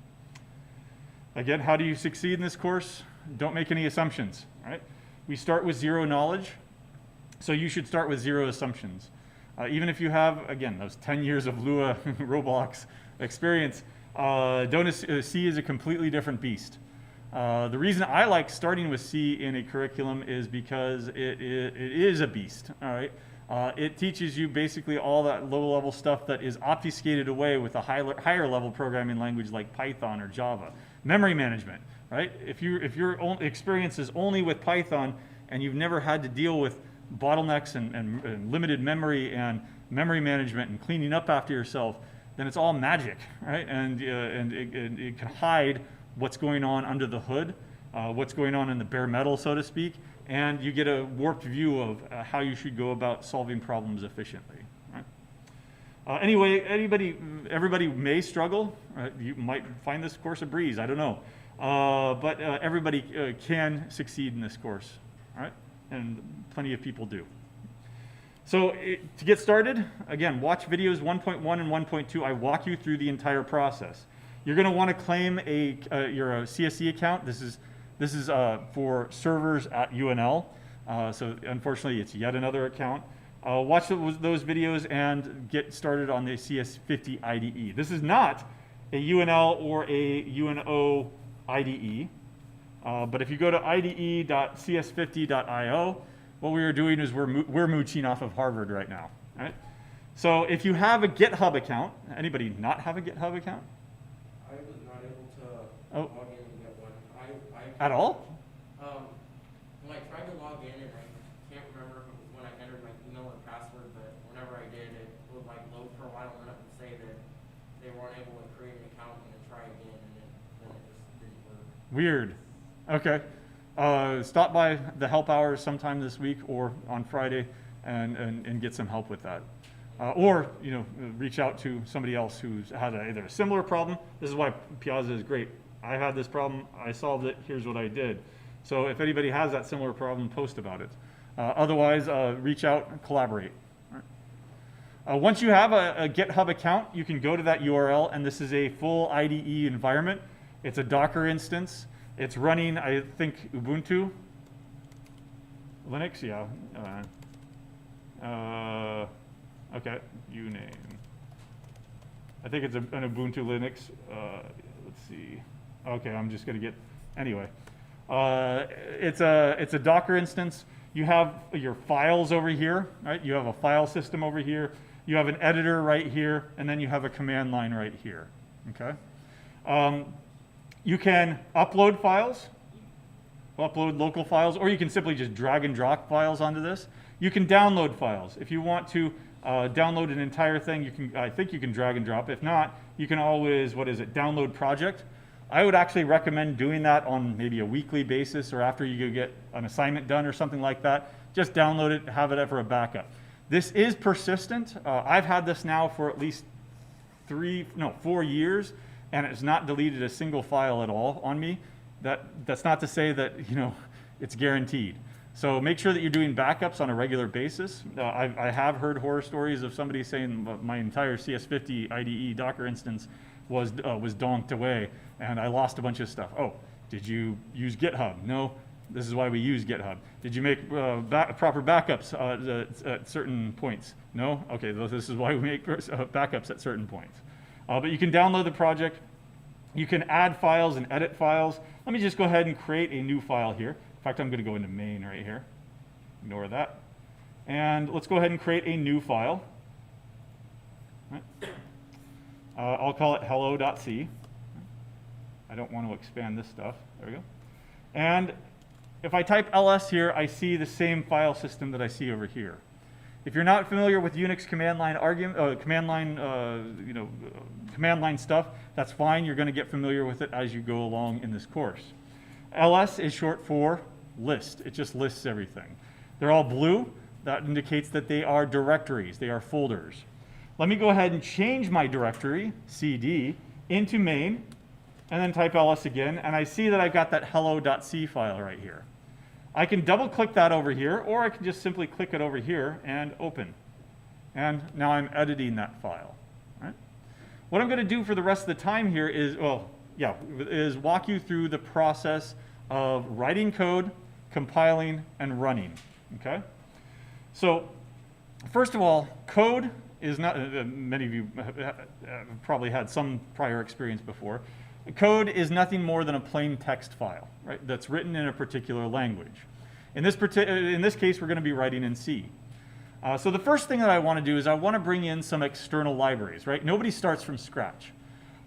Again, how do you succeed in this course? Don't make any assumptions, right? We start with zero knowledge, so you should start with zero assumptions. Even if you have, again, those 10 years of Lua Roblox experience, C is a completely different beast. The reason I like starting with C in a curriculum is because it is a beast, all right? It teaches you basically all that low-level stuff that is obfuscated away with a higher-level programming language like Python or Java. Memory management, right? If your experience is only with Python and you've never had to deal with bottlenecks and limited memory and memory management and cleaning up after yourself, then it's all magic, right? And it can hide what's going on under the hood, what's going on in the bare metal, so to speak, and you get a warped view of how you should go about solving problems efficiently. Right? Anyway, everybody may struggle. You might find this course a breeze, I don't know. But everybody can succeed in this course, all right? And plenty of people do. So to get started, again, watch videos 1.1 and 1.2. I walk you through the entire process. You're going to want to claim your CSE account. This is for servers at UNL. So unfortunately, it's yet another account. Watch those videos and get started on the CS50 IDE. This is not a UNL or a UNO IDE. But if you go to ide.cs50.io, what we are doing is we're mooching off of Harvard right now. Right? So if you have a GitHub account, anybody not have a GitHub account? I was not able to log in and get one. At all? When I tried to log in, and I can't remember if it was when I entered my email and password, but whenever I did, it would like load for a while and then it would say that they weren't able to create an account and then try again, and then it just didn't work. Weird. Okay. Stop by the help hours sometime this week or on Friday and get some help with that. Or reach out to somebody else who's had either a similar problem. This is why Piazza is great. I had this problem, I solved it, here's what I did. So if anybody has that similar problem, post about it. Otherwise, reach out and collaborate. Right. Once you have a GitHub account, you can go to that URL, and this is a full IDE environment. It's a Docker instance. It's running, I think, Ubuntu. Linux, yeah. Okay, you name. I think it's an Ubuntu Linux. Let's see. Okay, I'm just going to get, anyway. It's a Docker instance. You have your files over here, right? You have a file system over here. You have an editor right here, and then you have a command line right here, okay? You can upload files. upload local files, or you can simply just drag and drop files onto this. You can download files. If you want to download an entire thing, you can. I think you can drag and drop. If not, you can always, download project. I would actually recommend doing that on maybe a weekly basis or after you get an assignment done or something like that. Just download it, have it for a backup. This is persistent. I've had this now for at least 4 years, and it's not deleted a single file at all on me. That's not to say that, it's guaranteed. So make sure that you're doing backups on a regular basis. I have heard horror stories of somebody saying my entire CS50 IDE Docker instance was donked away, and I lost a bunch of stuff. Oh, did you use GitHub? No, this is why we use GitHub. Did you make proper backups at certain points? No? Okay, this is why we make backups at certain points. But you can download the project. You can add files and edit files. Let me just go ahead and create a new file here. In fact, I'm going to go into main right here. Ignore that. And let's go ahead and create a new file. Right. I'll call it hello.c. I don't want to expand this stuff. There we go. And if I type ls here, I see the same file system that I see over here. If you're not familiar with Unix command line stuff, that's fine. You're going to get familiar with it as you go along in this course. ls is short for list. It just lists everything. They're all blue. That indicates that they are directories. They are folders. Let me go ahead and change my directory, cd, into main, and then type ls again, and I see that I've got that hello.c file right here. I can double click that over here, or I can just simply click it over here and open. And now I'm editing that file. Right? What I'm going to do for the rest of the time here is, walk you through the process of writing code, compiling, and running. Okay? So, first of all, code is not, many of you have probably had some prior experience before. Code is nothing more than a plain text file, right, that's written in a particular language. In this case, we're going to be writing in C. So the first thing that I want to do is I want to bring in some external libraries, right? Nobody starts from scratch.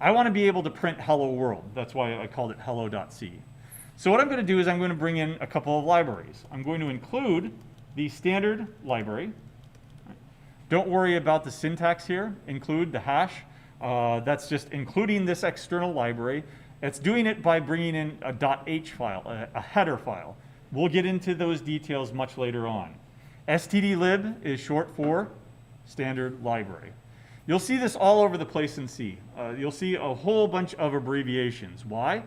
I want to be able to print hello world. That's why I called it hello.c. So what I'm going to do is I'm going to bring in a couple of libraries. I'm going to include the standard library. Don't worry about the syntax here. Include the hash. That's just including this external library. It's doing it by bringing in a .h file, a header file. We'll get into those details much later on. stdlib is short for standard library. You'll see this all over the place in C. You'll see a whole bunch of abbreviations. Why?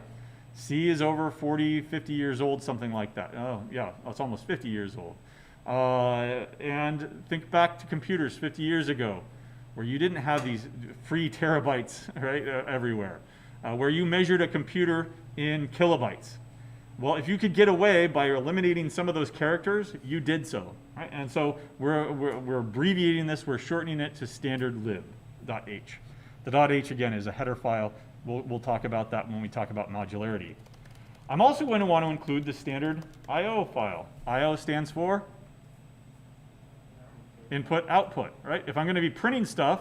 C is over 40, 50 years old, something like that. Oh, yeah, it's almost 50 years old. And think back to computers 50 years ago, where you didn't have these free terabytes right, everywhere, where you measured a computer in kilobytes. Well, if you could get away by eliminating some of those characters, you did so. Right? And so we're abbreviating this, we're shortening it to standard lib.h. The .h, again, is a header file. We'll talk about that when we talk about modularity. I'm also going to want to include the standard IO file. IO stands for input, output, right? If I'm going to be printing stuff,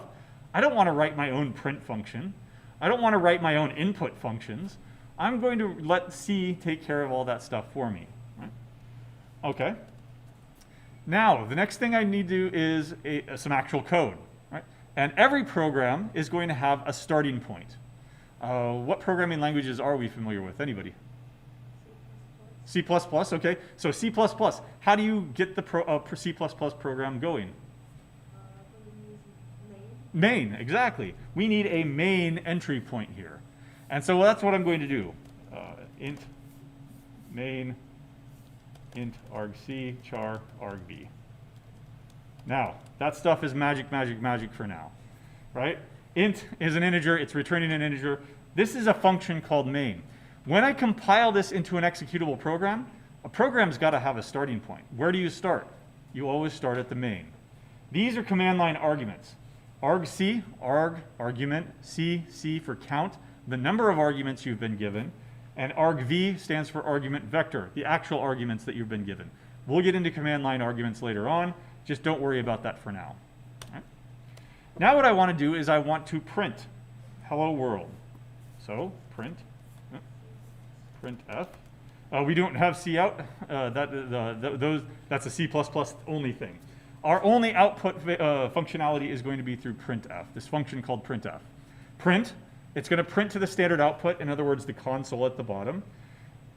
I don't want to write my own print function. I don't want to write my own input functions. I'm going to let C take care of all that stuff for me. Right? Okay. Now, the next thing I need to do is some actual code. Right? And every program is going to have a starting point. What programming languages are we familiar with? Anybody? C++, okay. So C++, how do you get the C++ program going? Main, exactly. We need a main entry point here. And so that's what I'm going to do. Int main, int argc, char argv. Now, that stuff is magic, magic, magic for now, right? Int is an integer, it's returning an integer. This is a function called main. When I compile this into an executable program, a program's got to have a starting point. Where do you start? You always start at the main. These are command line arguments. Argc, arg, argument, c for count, the number of arguments you've been given, and argv stands for argument vector, the actual arguments that you've been given. We'll get into command line arguments later on, just don't worry about that for now. Right? Now what I want to do is I want to print hello world. So printf. We don't have C out. That's a C++ only thing. Our only output functionality is going to be through printf, this function called printf. Print, it's going to print to the standard output, in other words, the console at the bottom.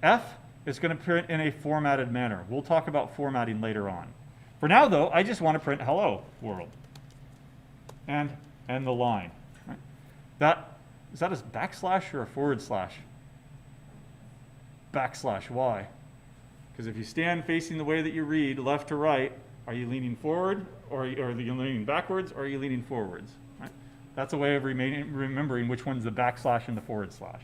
F is going to print in a formatted manner. We'll talk about formatting later on. For now, though, I just want to print hello world and the line. Right? Is that a backslash or a forward slash? Backslash, why? Because if you stand facing the way that you read, left to right, are you leaning forward, or are you leaning backwards, or are you leaning forwards? Right? That's a way of remembering which one's the backslash and the forward slash.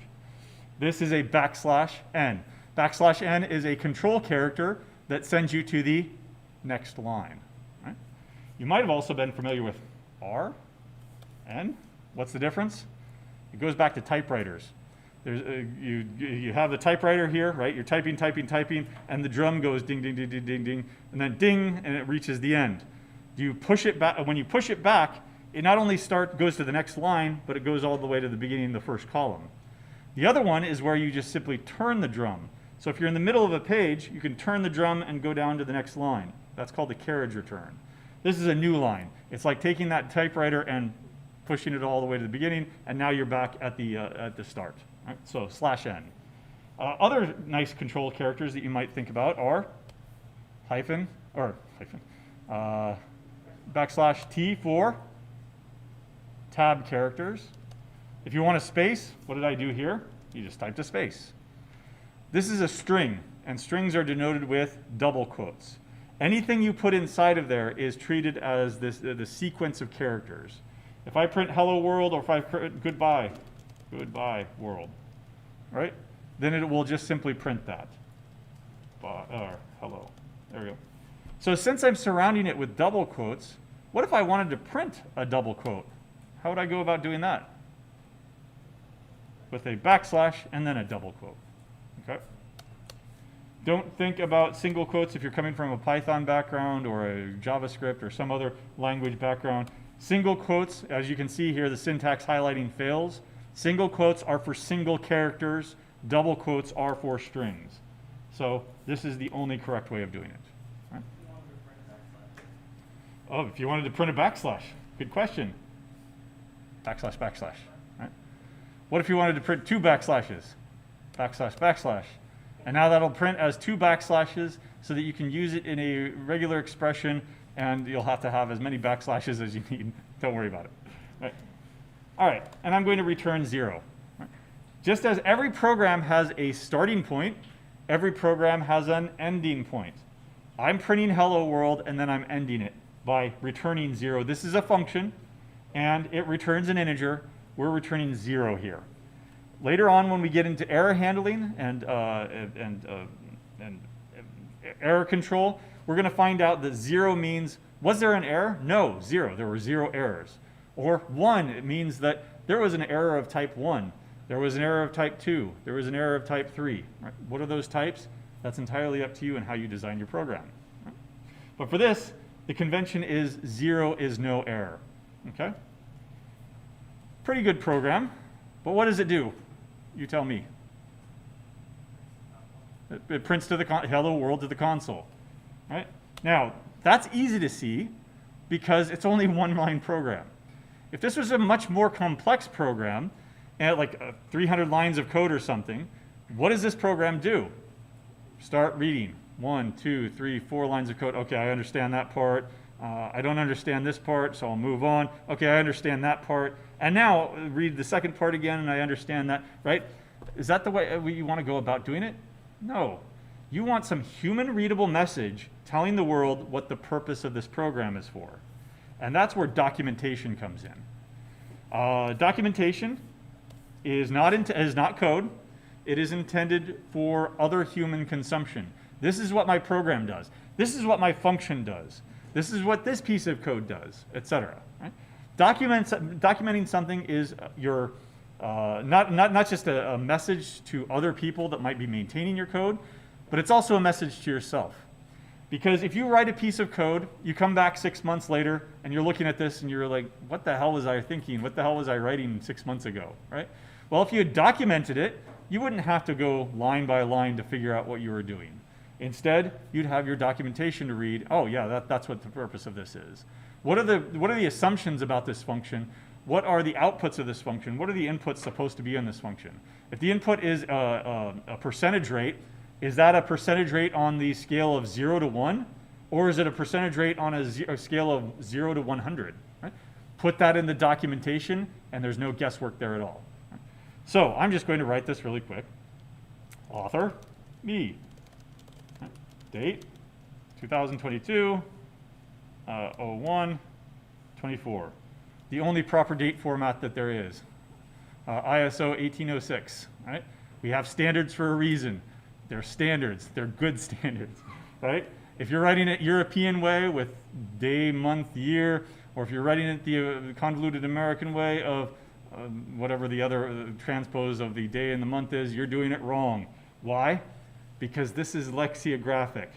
This is a backslash n. Backslash n is a control character that sends you to the next line. Right? You might have also been familiar with R, N. What's the difference? It goes back to typewriters. You have the typewriter here, right? You're typing, and the drum goes ding, ding, ding, ding, ding, ding, and then ding, and it reaches the end. You push it back. When you push it back, it not only goes to the next line, but it goes all the way to the beginning of the first column. The other one is where you just simply turn the drum. So if you're in the middle of a page, you can turn the drum and go down to the next line. That's called the carriage return. This is a new line. It's like taking that typewriter and pushing it all the way to the beginning, and now you're back at the start. Right? So /n. Other nice control characters that you might think about are \T for tab characters. If you want a space, what did I do here? You just typed a space. This is a string, and strings are denoted with double quotes. Anything you put inside of there is treated as the sequence of characters. If I print hello world, or if I print goodbye world, right? Then it will just simply print that. Hello. There we go. So since I'm surrounding it with double quotes, what if I wanted to print a double quote? How would I go about doing that? With a backslash and then a double quote. Okay? Don't think about single quotes if you're coming from a Python background or a JavaScript or some other language background. Single quotes, as you can see here, the syntax highlighting fails. Single quotes are for single characters. Double quotes are for strings. So this is the only correct way of doing it. Right? Oh, if you wanted to print a backslash, good question. Backslash, backslash. Right? What if you wanted to print two backslashes? Backslash, backslash. And now that'll print as two backslashes so that you can use it in a regular expression, and you'll have to have as many backslashes as you need. Don't worry about it. Right? All right, and I'm going to return 0. Right? Just as every program has a starting point, every program has an ending point. I'm printing hello world, and then I'm ending it by returning 0. This is a function, and it returns an integer. We're returning 0 here. Later on, when we get into error handling and error control, we're going to find out that 0 means, was there an error? No, 0. There were 0 errors. Or 1, it means that there was an error of type 1. There was an error of type 2. There was an error of type 3. Right? What are those types? That's entirely up to you and how you design your program. Right? But for this, the convention is 0 is no error. Okay? Pretty good program. But what does it do? You tell me. It prints to the hello world to the console. Right? Now, that's easy to see because it's only one line program. If this was a much more complex program, like 300 lines of code or something, what does this program do? Start reading. 1, 2, 3, 4 lines of code. Okay, I understand that part. I don't understand this part, so I'll move on. Okay, I understand that part. And now read the second part again, and I understand that, right? Is that the way you want to go about doing it? No. You want some human-readable message telling the world what the purpose of this program is for. And that's where documentation comes in. Documentation is not code. It is intended for other human consumption. This is what my program does. This is what my function does. This is what this piece of code does, etc. Right? Documenting something is your not just a message to other people that might be maintaining your code, but it's also a message to yourself. Because if you write a piece of code, you come back 6 months later, and you're looking at this, and you're like, what the hell was I thinking? What the hell was I writing 6 months ago, right? Well, if you had documented it, you wouldn't have to go line by line to figure out what you were doing. Instead, you'd have your documentation to read, oh yeah, that's what the purpose of this is. What are the assumptions about this function? What are the outputs of this function? What are the inputs supposed to be in this function? If the input is a percentage rate, is that a percentage rate on the scale of 0 to 1? Or is it a percentage rate on a scale of 0 to 100? Right? Put that in the documentation, and there's no guesswork there at all. Right? So I'm just going to write this really quick. Author, me. Right? Date, 2022, 01, 24. The only proper date format that there is. ISO 1806, right? We have standards for a reason. They're standards, they're good standards, right? If you're writing it European way with day, month, year, or if you're writing it the convoluted American way of whatever the other transpose of the day and the month is, you're doing it wrong. Why? Because this is lexicographic.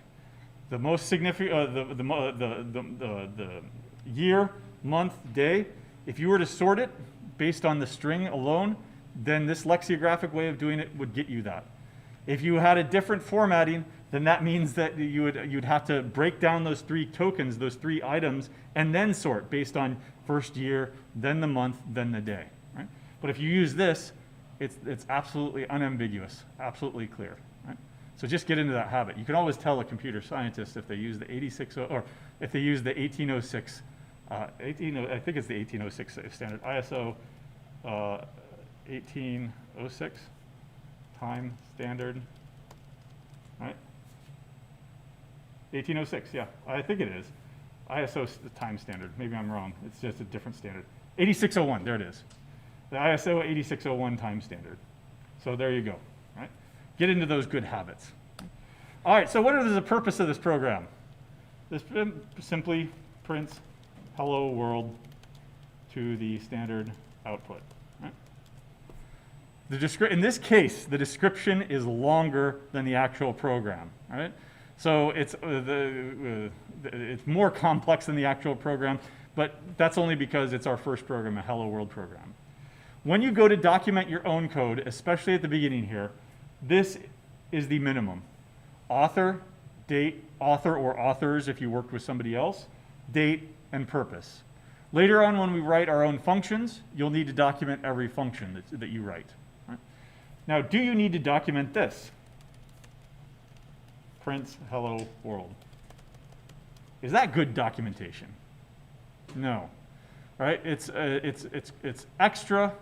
The most significant, the year, month, day, if you were to sort it based on the string alone, then this lexicographic way of doing it would get you that. If you had a different formatting, then that means that you'd have to break down those 3 tokens, those 3 items, and then sort based on first year, then the month, then the day. Right? But if you use this, it's absolutely unambiguous, absolutely clear. Right? So just get into that habit. You can always tell a computer scientist if they use the 86 or if they use the 1806. I think it's the 1806 standard, ISO 1806 time standard, right? 1806, yeah, I think it is. ISO is the time standard, maybe I'm wrong, it's just a different standard. 8601, there it is. The ISO 8601 time standard. So there you go, right? Get into those good habits. All right, so what is the purpose of this program? This simply prints hello world to the standard output. Right? In this case, the description is longer than the actual program. Right? So it's more complex than the actual program, but that's only because it's our first program, a hello world program. When you go to document your own code, especially at the beginning here, this is the minimum. Author, date, author or authors if you worked with somebody else, date, and purpose. Later on when we write our own functions, you'll need to document every function that you write. Right? Now, do you need to document this? Prints hello world. Is that good documentation? No. Right? It's extra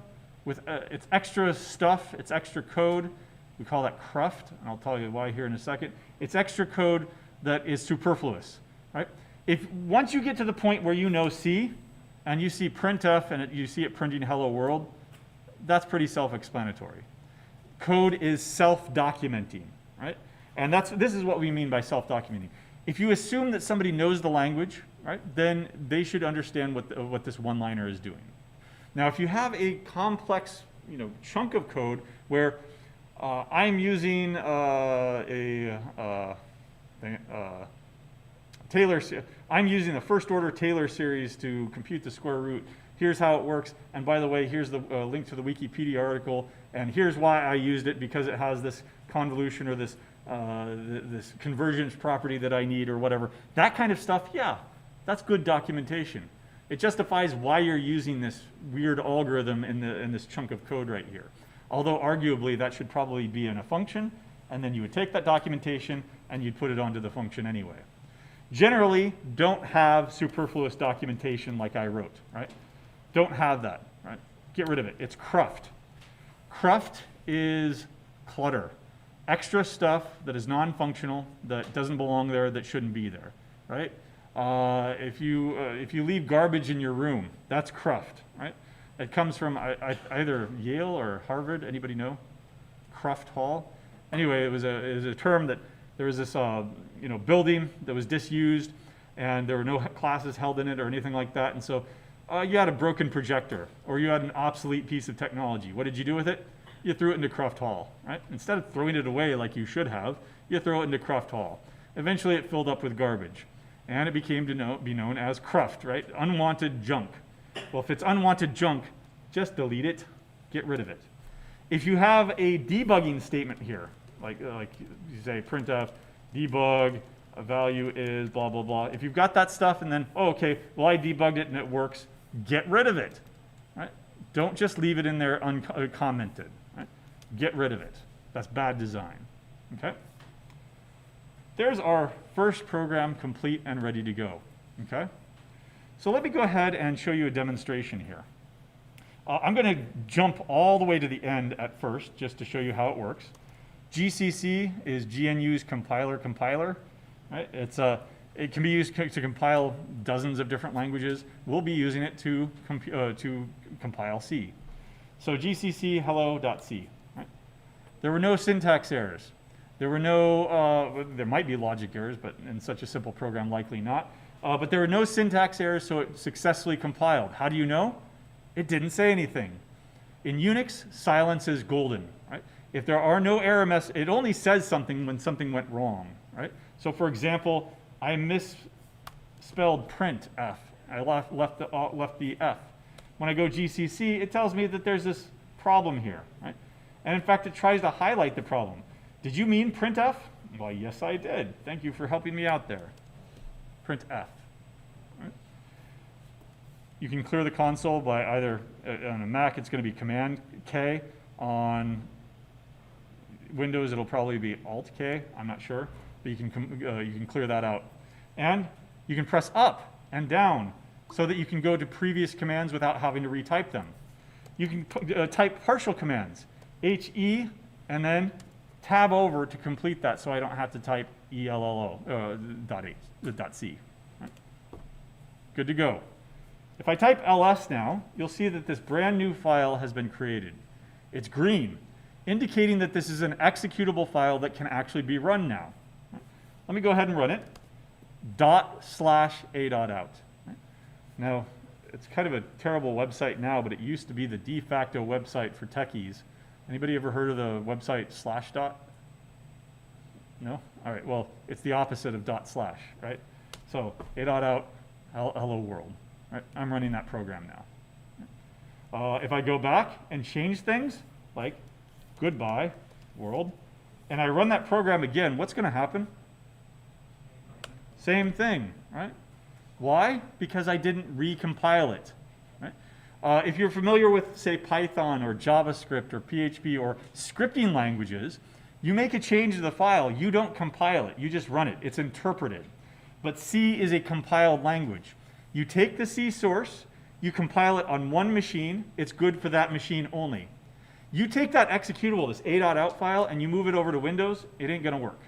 with it's extra stuff, it's extra code. We call that cruft, and I'll tell you why here in a second. It's extra code that is superfluous. Right? Once you get to the point where you know C, and you see printf, and you see it printing hello world, that's pretty self-explanatory. Code is self-documenting, right? And this is what we mean by self-documenting. If you assume that somebody knows the language, right, then they should understand what this one-liner is doing. Now, if you have a complex, chunk of code where I'm using I'm using the first order Taylor series to compute the square root. Here's how it works. And by the way, here's the link to the Wikipedia article. And here's why I used it, because it has this convolution or this convergence property that I need or whatever. That kind of stuff, yeah, that's good documentation. It justifies why you're using this weird algorithm in this chunk of code right here. Although arguably that should probably be in a function, and then you would take that documentation and you'd put it onto the function anyway. Generally, don't have superfluous documentation like I wrote, right? Don't have that, right? Get rid of it. It's cruft. Cruft is clutter. Extra stuff that is non-functional, that doesn't belong there, that shouldn't be there, right? If you leave garbage in your room, that's cruft, right? It comes from either Yale or Harvard. Anybody know? Cruft Hall. Anyway, it was a term that there was this building that was disused, and there were no classes held in it or anything like that. And so you had a broken projector, or you had an obsolete piece of technology. What did you do with it? You threw it into Cruft Hall, right? Instead of throwing it away like you should have, you throw it into Cruft Hall. Eventually, it filled up with garbage, and it became to be known as cruft, right? Unwanted junk. Well, if it's unwanted junk, just delete it, get rid of it. If you have a debugging statement here, like you say printf debug, a value is blah, blah, blah. If you've got that stuff and then, oh, okay, well, I debugged it and it works, get rid of it, right? Don't just leave it in there uncommented, right? Get rid of it. That's bad design, okay? There's our first program complete and ready to go, okay? So let me go ahead and show you a demonstration here. I'm going to jump all the way to the end at first just to show you how it works. GCC is GNU's compiler. Right? It can be used to compile dozens of different languages. We'll be using it to compile C. So GCC hello.c. Right? There were no syntax errors. There were no, there might be logic errors, but in such a simple program, likely not. But there were no syntax errors, so it successfully compiled. How do you know? It didn't say anything. In Unix, silence is golden. Right? If there are no error messages, it only says something when something went wrong. Right? So for example, I misspelled print F. I left the F. When I go GCC, it tells me that there's this problem here. Right? And in fact, it tries to highlight the problem. Did you mean print F? Well, yes, I did. Thank you for helping me out there. Print F. Right? You can clear the console by either, on a Mac, it's going to be Command K. On Windows, it'll probably be Alt K. I'm not sure. But you can clear that out. And you can press up and down so that you can go to previous commands without having to retype them. You can type partial commands, HE, and then tab over to complete that so I don't have to type ELLO, .c. Right? Good to go. If I type ls now, you'll see that this brand new file has been created. It's green, indicating that this is an executable file that can actually be run now. Let me go ahead and run it. /a.out. Now, it's kind of a terrible website now, but it used to be the de facto website for techies. Anybody ever heard of the website /. No? All right, well, it's the opposite of /, right? So a.out, hello world. Right? I'm running that program now. If I go back and change things, like goodbye world, and I run that program again, what's going to happen? Same thing, right? Why? Because I didn't recompile it. Right? If you're familiar with, say, Python or JavaScript or PHP or scripting languages, you make a change to the file. You don't compile it. You just run it. It's interpreted. But C is a compiled language. You take the C source, you compile it on one machine. It's good for that machine only. You take that executable, this a.out file, and you move it over to Windows, it ain't going to work.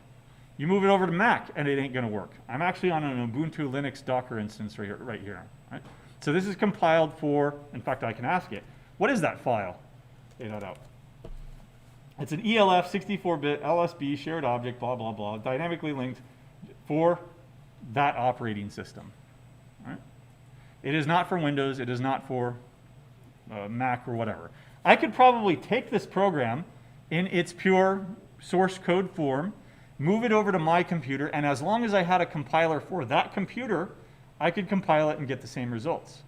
You move it over to Mac, and it ain't going to work. I'm actually on an Ubuntu Linux Docker instance right here. Right? So this is compiled for, in fact, I can ask it, what is that file? A.out. It's an ELF 64-bit LSB shared object, blah, blah, blah, dynamically linked for that operating system. Right? It is not for Windows. It is not for Mac or whatever. I could probably take this program in its pure source code form, move it over to my computer, and as long as I had a compiler for that computer, I could compile it and get the same results.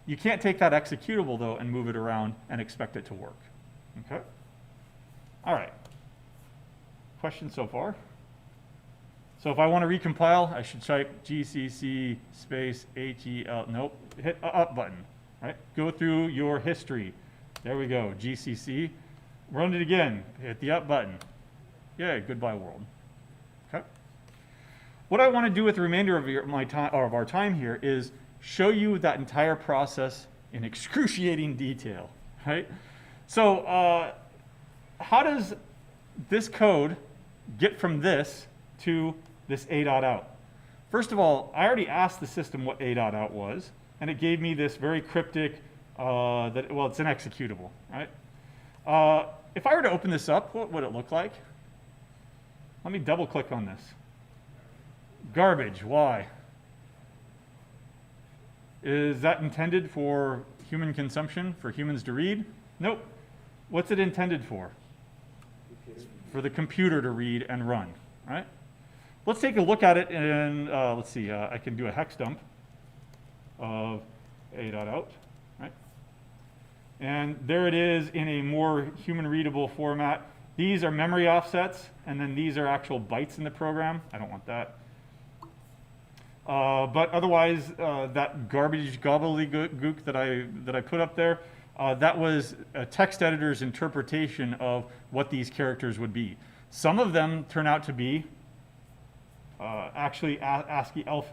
You can't take that executable, though, and move it around and expect it to work. Okay? All right. Questions so far? So if I want to recompile, I should type GCC space HEL. Nope. Hit up button. Right? Go through your history. There we go. GCC. Run it again. Hit the up button. Yay. Goodbye, world. Okay. What I want to do with the remainder of our time here is show you that entire process in excruciating detail. Right? So how does this code get from this to this a.out? First of all, I already asked the system what a.out was, and it gave me this very cryptic, well, it's an executable, right? If I were to open this up, what would it look like? Let me double click on this. Garbage, why? Is that intended for human consumption, for humans to read? Nope. What's it intended for? For the computer to read and run, right? Let's take a look at it and let's see, I can do a hex dump of a.out, right? And there it is in a more human readable format. These are memory offsets, and then these are actual bytes in the program. I don't want that. But otherwise, that garbage gobbledygook that I put up there, that was a text editor's interpretation of what these characters would be. Some of them turn out to be actually ASCII elf,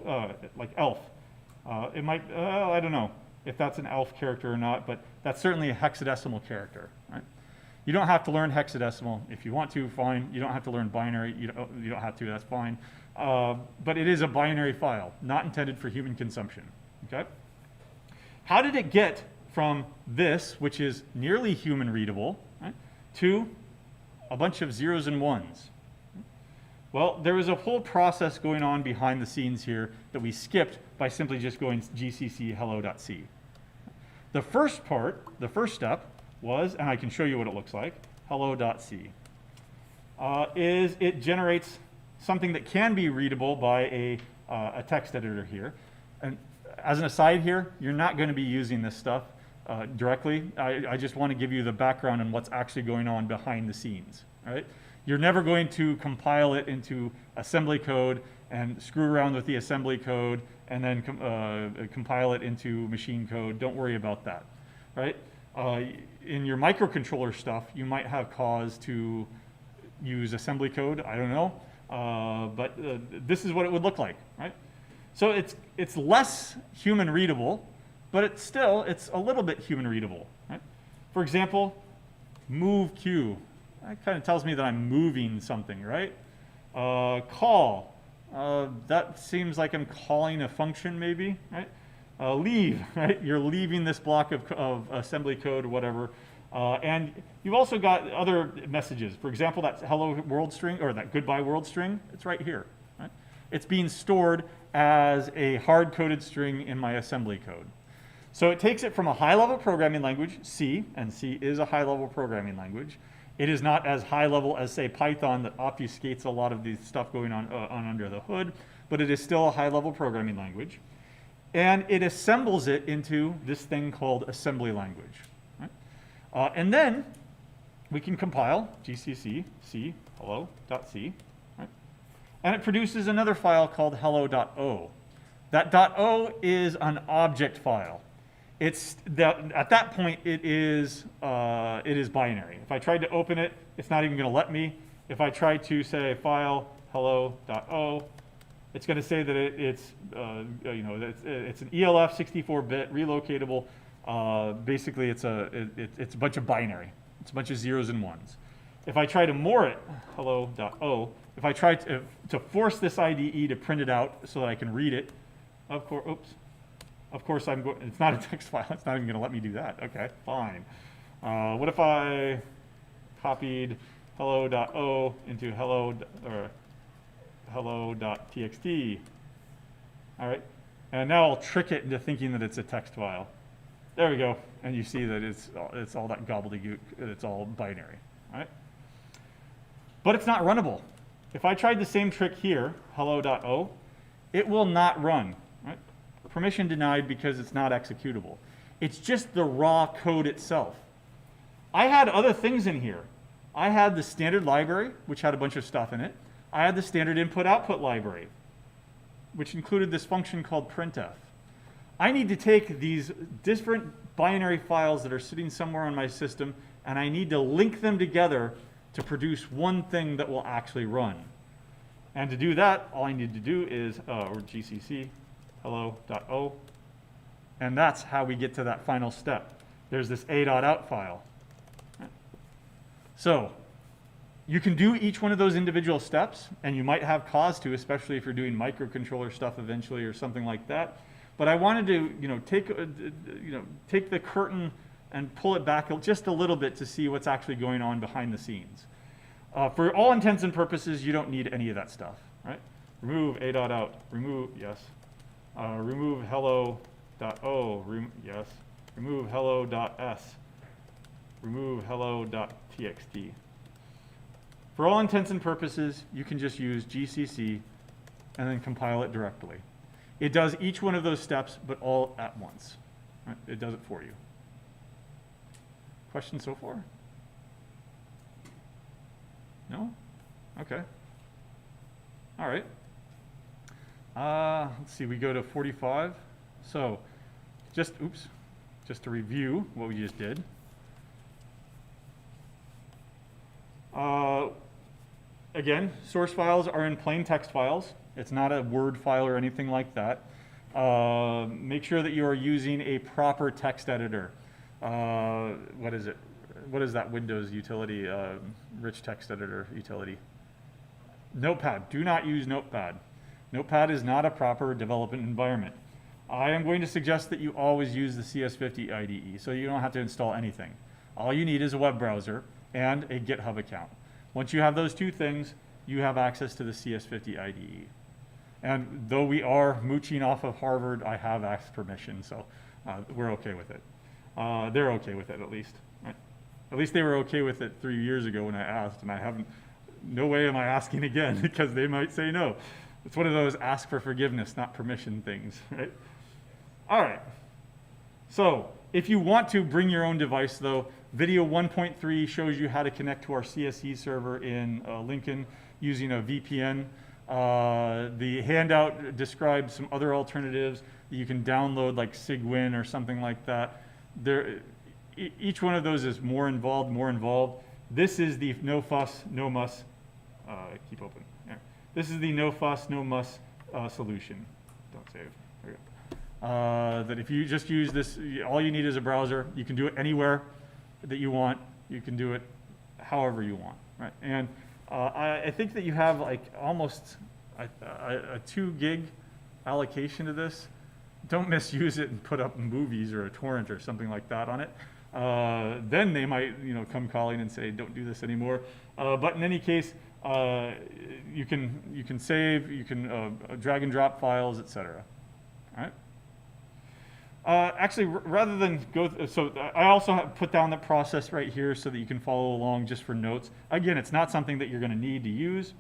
like elf. It might, I don't know if that's an elf character or not, but that's certainly a hexadecimal character, right? You don't have to learn hexadecimal. If you want to, fine. You don't have to learn binary. You don't have to, that's fine. But it is a binary file, not intended for human consumption, okay? How did it get from this, which is nearly human readable, right, to a bunch of zeros and ones? Well, there was a whole process going on behind the scenes here that we skipped by simply just going gcc hello.c. The first part, the first step was, and I can show you what it looks like, hello.c, is it generates something that can be readable by a text editor here. And as an aside here, you're not going to be using this stuff directly. I just want to give you the background on what's actually going on behind the scenes, right? You're never going to compile it into assembly code and screw around with the assembly code and then compile it into machine code. Don't worry about that, right? In your microcontroller stuff, you might have cause to use assembly code. I don't know. But this is what it would look like, right? So it's less human readable, but it's a little bit human readable, right? For example, move Q. That kind of tells me that I'm moving something, right? Call. That seems like I'm calling a function maybe, right? Leave, right? You're leaving this block of assembly code or whatever. And you've also got other messages. For example, that hello world string or that goodbye world string, it's right here, right? It's being stored as a hard-coded string in my assembly code. So it takes it from a high-level programming language, C, and C is a high-level programming language. It is not as high-level as, say, Python that obfuscates a lot of the stuff going on under the hood, but it is still a high-level programming language. And it assembles it into this thing called assembly language. And then we can compile gcc c hello.c, right? And it produces another file called hello.o. That .o is an object file. At that point, it is binary. If I tried to open it, it's not even going to let me. If I try to say file hello.o, it's going to say that it's an ELF 64-bit relocatable. Basically, it's a bunch of binary. It's a bunch of zeros and ones. If I try to more it, hello.o, if I try to force this IDE to print it out so that I can read it, of course, it's not a text file. It's not even going to let me do that. Okay, fine. What if I copied hello.o into hello.txt? All right, and now I'll trick it into thinking that it's a text file. There we go, and you see that it's all that gobbledygook. It's all binary, right? But it's not runnable. If I tried the same trick here, hello.o, it will not run. Right? Permission denied because it's not executable. It's just the raw code itself. I had other things in here. I had the standard library, which had a bunch of stuff in it. I had the standard input-output library, which included this function called printf. I need to take these different binary files that are sitting somewhere on my system, and I need to link them together to produce one thing that will actually run. And to do that, all I need to do is gcc hello.o, and that's how we get to that final step. There's this a.out file. So you can do each one of those individual steps, and you might have cause to, especially if you're doing microcontroller stuff eventually or something like that. But I wanted to, take the curtain and pull it back just a little bit to see what's actually going on behind the scenes. For all intents and purposes, you don't need any of that stuff, right? Remove a.out, remove, yes. Remove hello.o, yes. Remove hello.s, remove hello.txt. For all intents and purposes, you can just use gcc and then compile it directly. It does each one of those steps, but all at once. Right? It does it for you. Questions so far? No? Okay. All right. Let's see, we go to 45. So just to review what we just did. Again, source files are in plain text files. It's not a Word file or anything like that. Make sure that you are using a proper text editor. What is it? What is that Windows utility, rich text editor utility? Notepad. Do not use Notepad. Notepad is not a proper development environment. I am going to suggest that you always use the CS50 IDE, so you don't have to install anything. All you need is a web browser and a GitHub account. Once you have those two things, you have access to the CS50 IDE. And though we are mooching off of Harvard, I have asked permission, so we're okay with it. They're okay with it, at least. Right? At least they were okay with it 3 years ago when I asked, and I haven't, no way am I asking again, because they might say no. It's one of those ask for forgiveness, not permission things, right? All right. So if you want to bring your own device, though, video 1.3 shows you how to connect to our CSE server in Lincoln using a VPN. The handout describes some other alternatives that you can download, like SigWin or something like that. Each one of those is more involved. This is the no fuss, no muss. Keep open. Yeah. This is the no fuss, no muss solution. Don't save. There we go. That if you just use this, all you need is a browser. You can do it anywhere that you want. You can do it however you want, right? And I think that you have like almost a 2 gig allocation to this. Don't misuse it and put up movies or a torrent or something like that on it. Then they might, come calling and say, don't do this anymore. But in any case, you can save, you can drag and drop files, etc. All right. Actually, rather than go, so I also have put down the process right here so that you can follow along just for notes. Again, it's not something that you're going to need to use,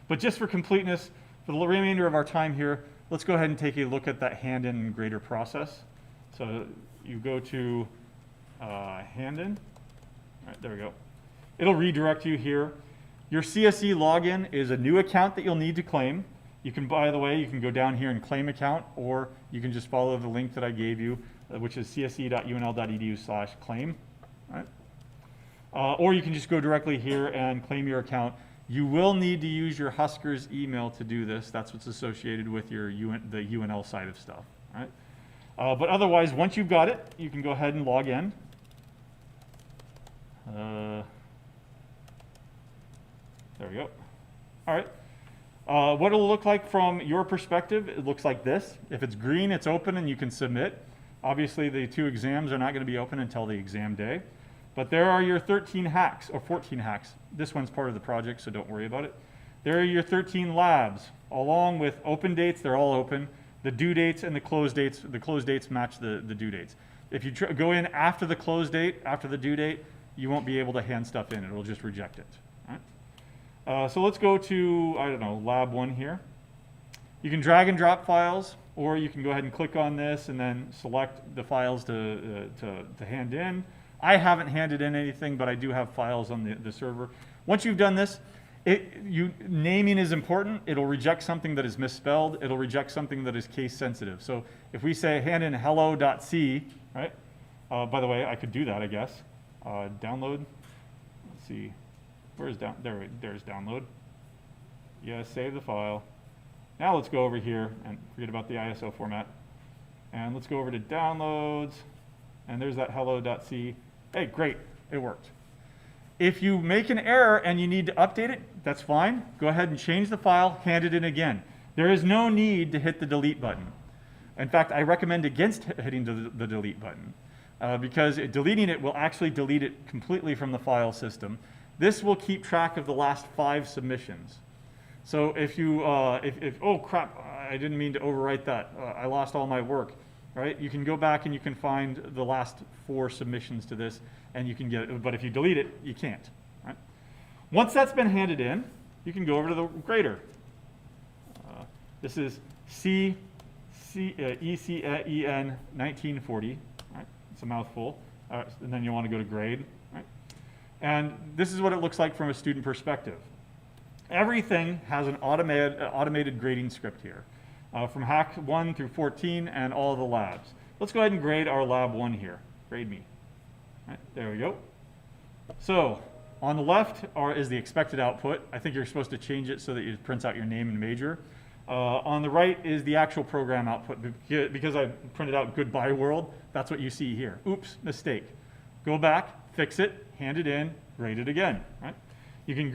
but just for completeness, for the remainder of our time here, let's go ahead and take a look at that hand-in and grader process. So you go to hand-in. All right, there we go. It'll redirect you here. Your CSE login is a new account that you'll need to claim. You can, by the way, you can go down here and claim account, or you can just follow the link that I gave you, which is csc.unl.edu/claim. Right? Or you can just go directly here and claim your account. You will need to use your Huskers email to do this. That's what's associated with your the UNL side of stuff. Right? But otherwise, once you've got it, you can go ahead and log in. There we go. All right. What it'll look like from your perspective, it looks like this. If it's green, it's open and you can submit. Obviously, the 2 exams are not going to be open until the exam day. But there are your 13 hacks, or 14 hacks. This one's part of the project, so don't worry about it. There are your 13 labs, along with open dates. They're all open. The due dates and the close dates match the due dates. If you go in after the close date, after the due date, you won't be able to hand stuff in. It'll just reject it. So let's go to, I don't know, lab 1 here. You can drag and drop files, or you can go ahead and click on this and then select the files to hand in. I haven't handed in anything, but I do have files on the server. Once you've done this, naming is important. It'll reject something that is misspelled. It'll reject something that is case sensitive. So if we say hand in hello.c, right? By the way, I could do that, I guess. Download, let's see. Where's down? There's download. Yeah, save the file. Now let's go over here and forget about the ISO format. And let's go over to downloads. And there's that hello.c. Hey, great, it worked. If you make an error and you need to update it, that's fine. Go ahead and change the file, hand it in again. There is no need to hit the delete button. In fact, I recommend against hitting the delete button because deleting it will actually delete it completely from the file system. This will keep track of the last 5 submissions. So if you, oh crap, I didn't mean to overwrite that. I lost all my work, right? You can go back and you can find the last 4 submissions to this and you can get it, but if you delete it, you can't, right? Once that's been handed in, you can go over to the grader. This is ECEN 1940, right? It's a mouthful. And then you want to go to grade. Right? And this is what it looks like from a student perspective. Everything has an automated grading script here, from hack 1 through 14 and all of the labs. Let's go ahead and grade our lab 1 here. Grade me. Right, there we go. So on the left is the expected output. I think you're supposed to change it so that it prints out your name and major. On the right is the actual program output. Because I printed out goodbye world, that's what you see here. Oops, mistake. Go back, fix it, hand it in, grade it again. Right? You can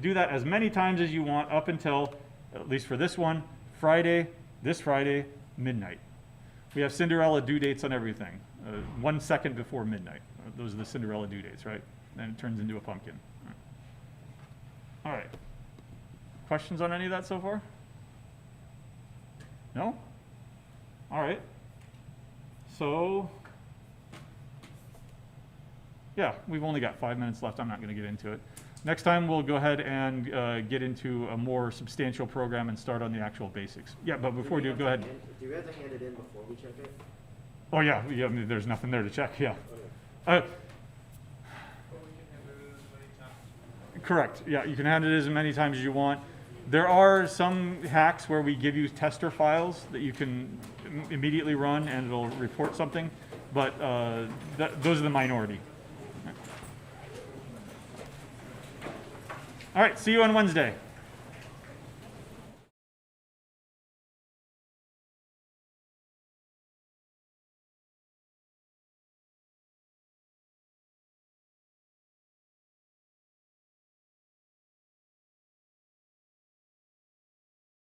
do that as many times as you want up until, at least for this one, this Friday, midnight. We have Cinderella due dates on everything. 1 second before midnight. Those are the Cinderella due dates, right? Then it turns into a pumpkin. All right. Questions on any of that so far? No? All right. So, yeah, we've only got 5 minutes left. I'm not going to get into it. Next time, we'll go ahead and get into a more substantial program and start on the actual basics. Yeah, but before we do, go ahead. Do we have to hand it in before we check it? Oh, yeah, I mean, there's nothing there to check, yeah. But we can have it as many times. Correct, yeah, you can hand it as many times as you want. There are some hacks where we give you tester files that you can immediately run and it'll report something, but those are the minority. All right, see you on Wednesday.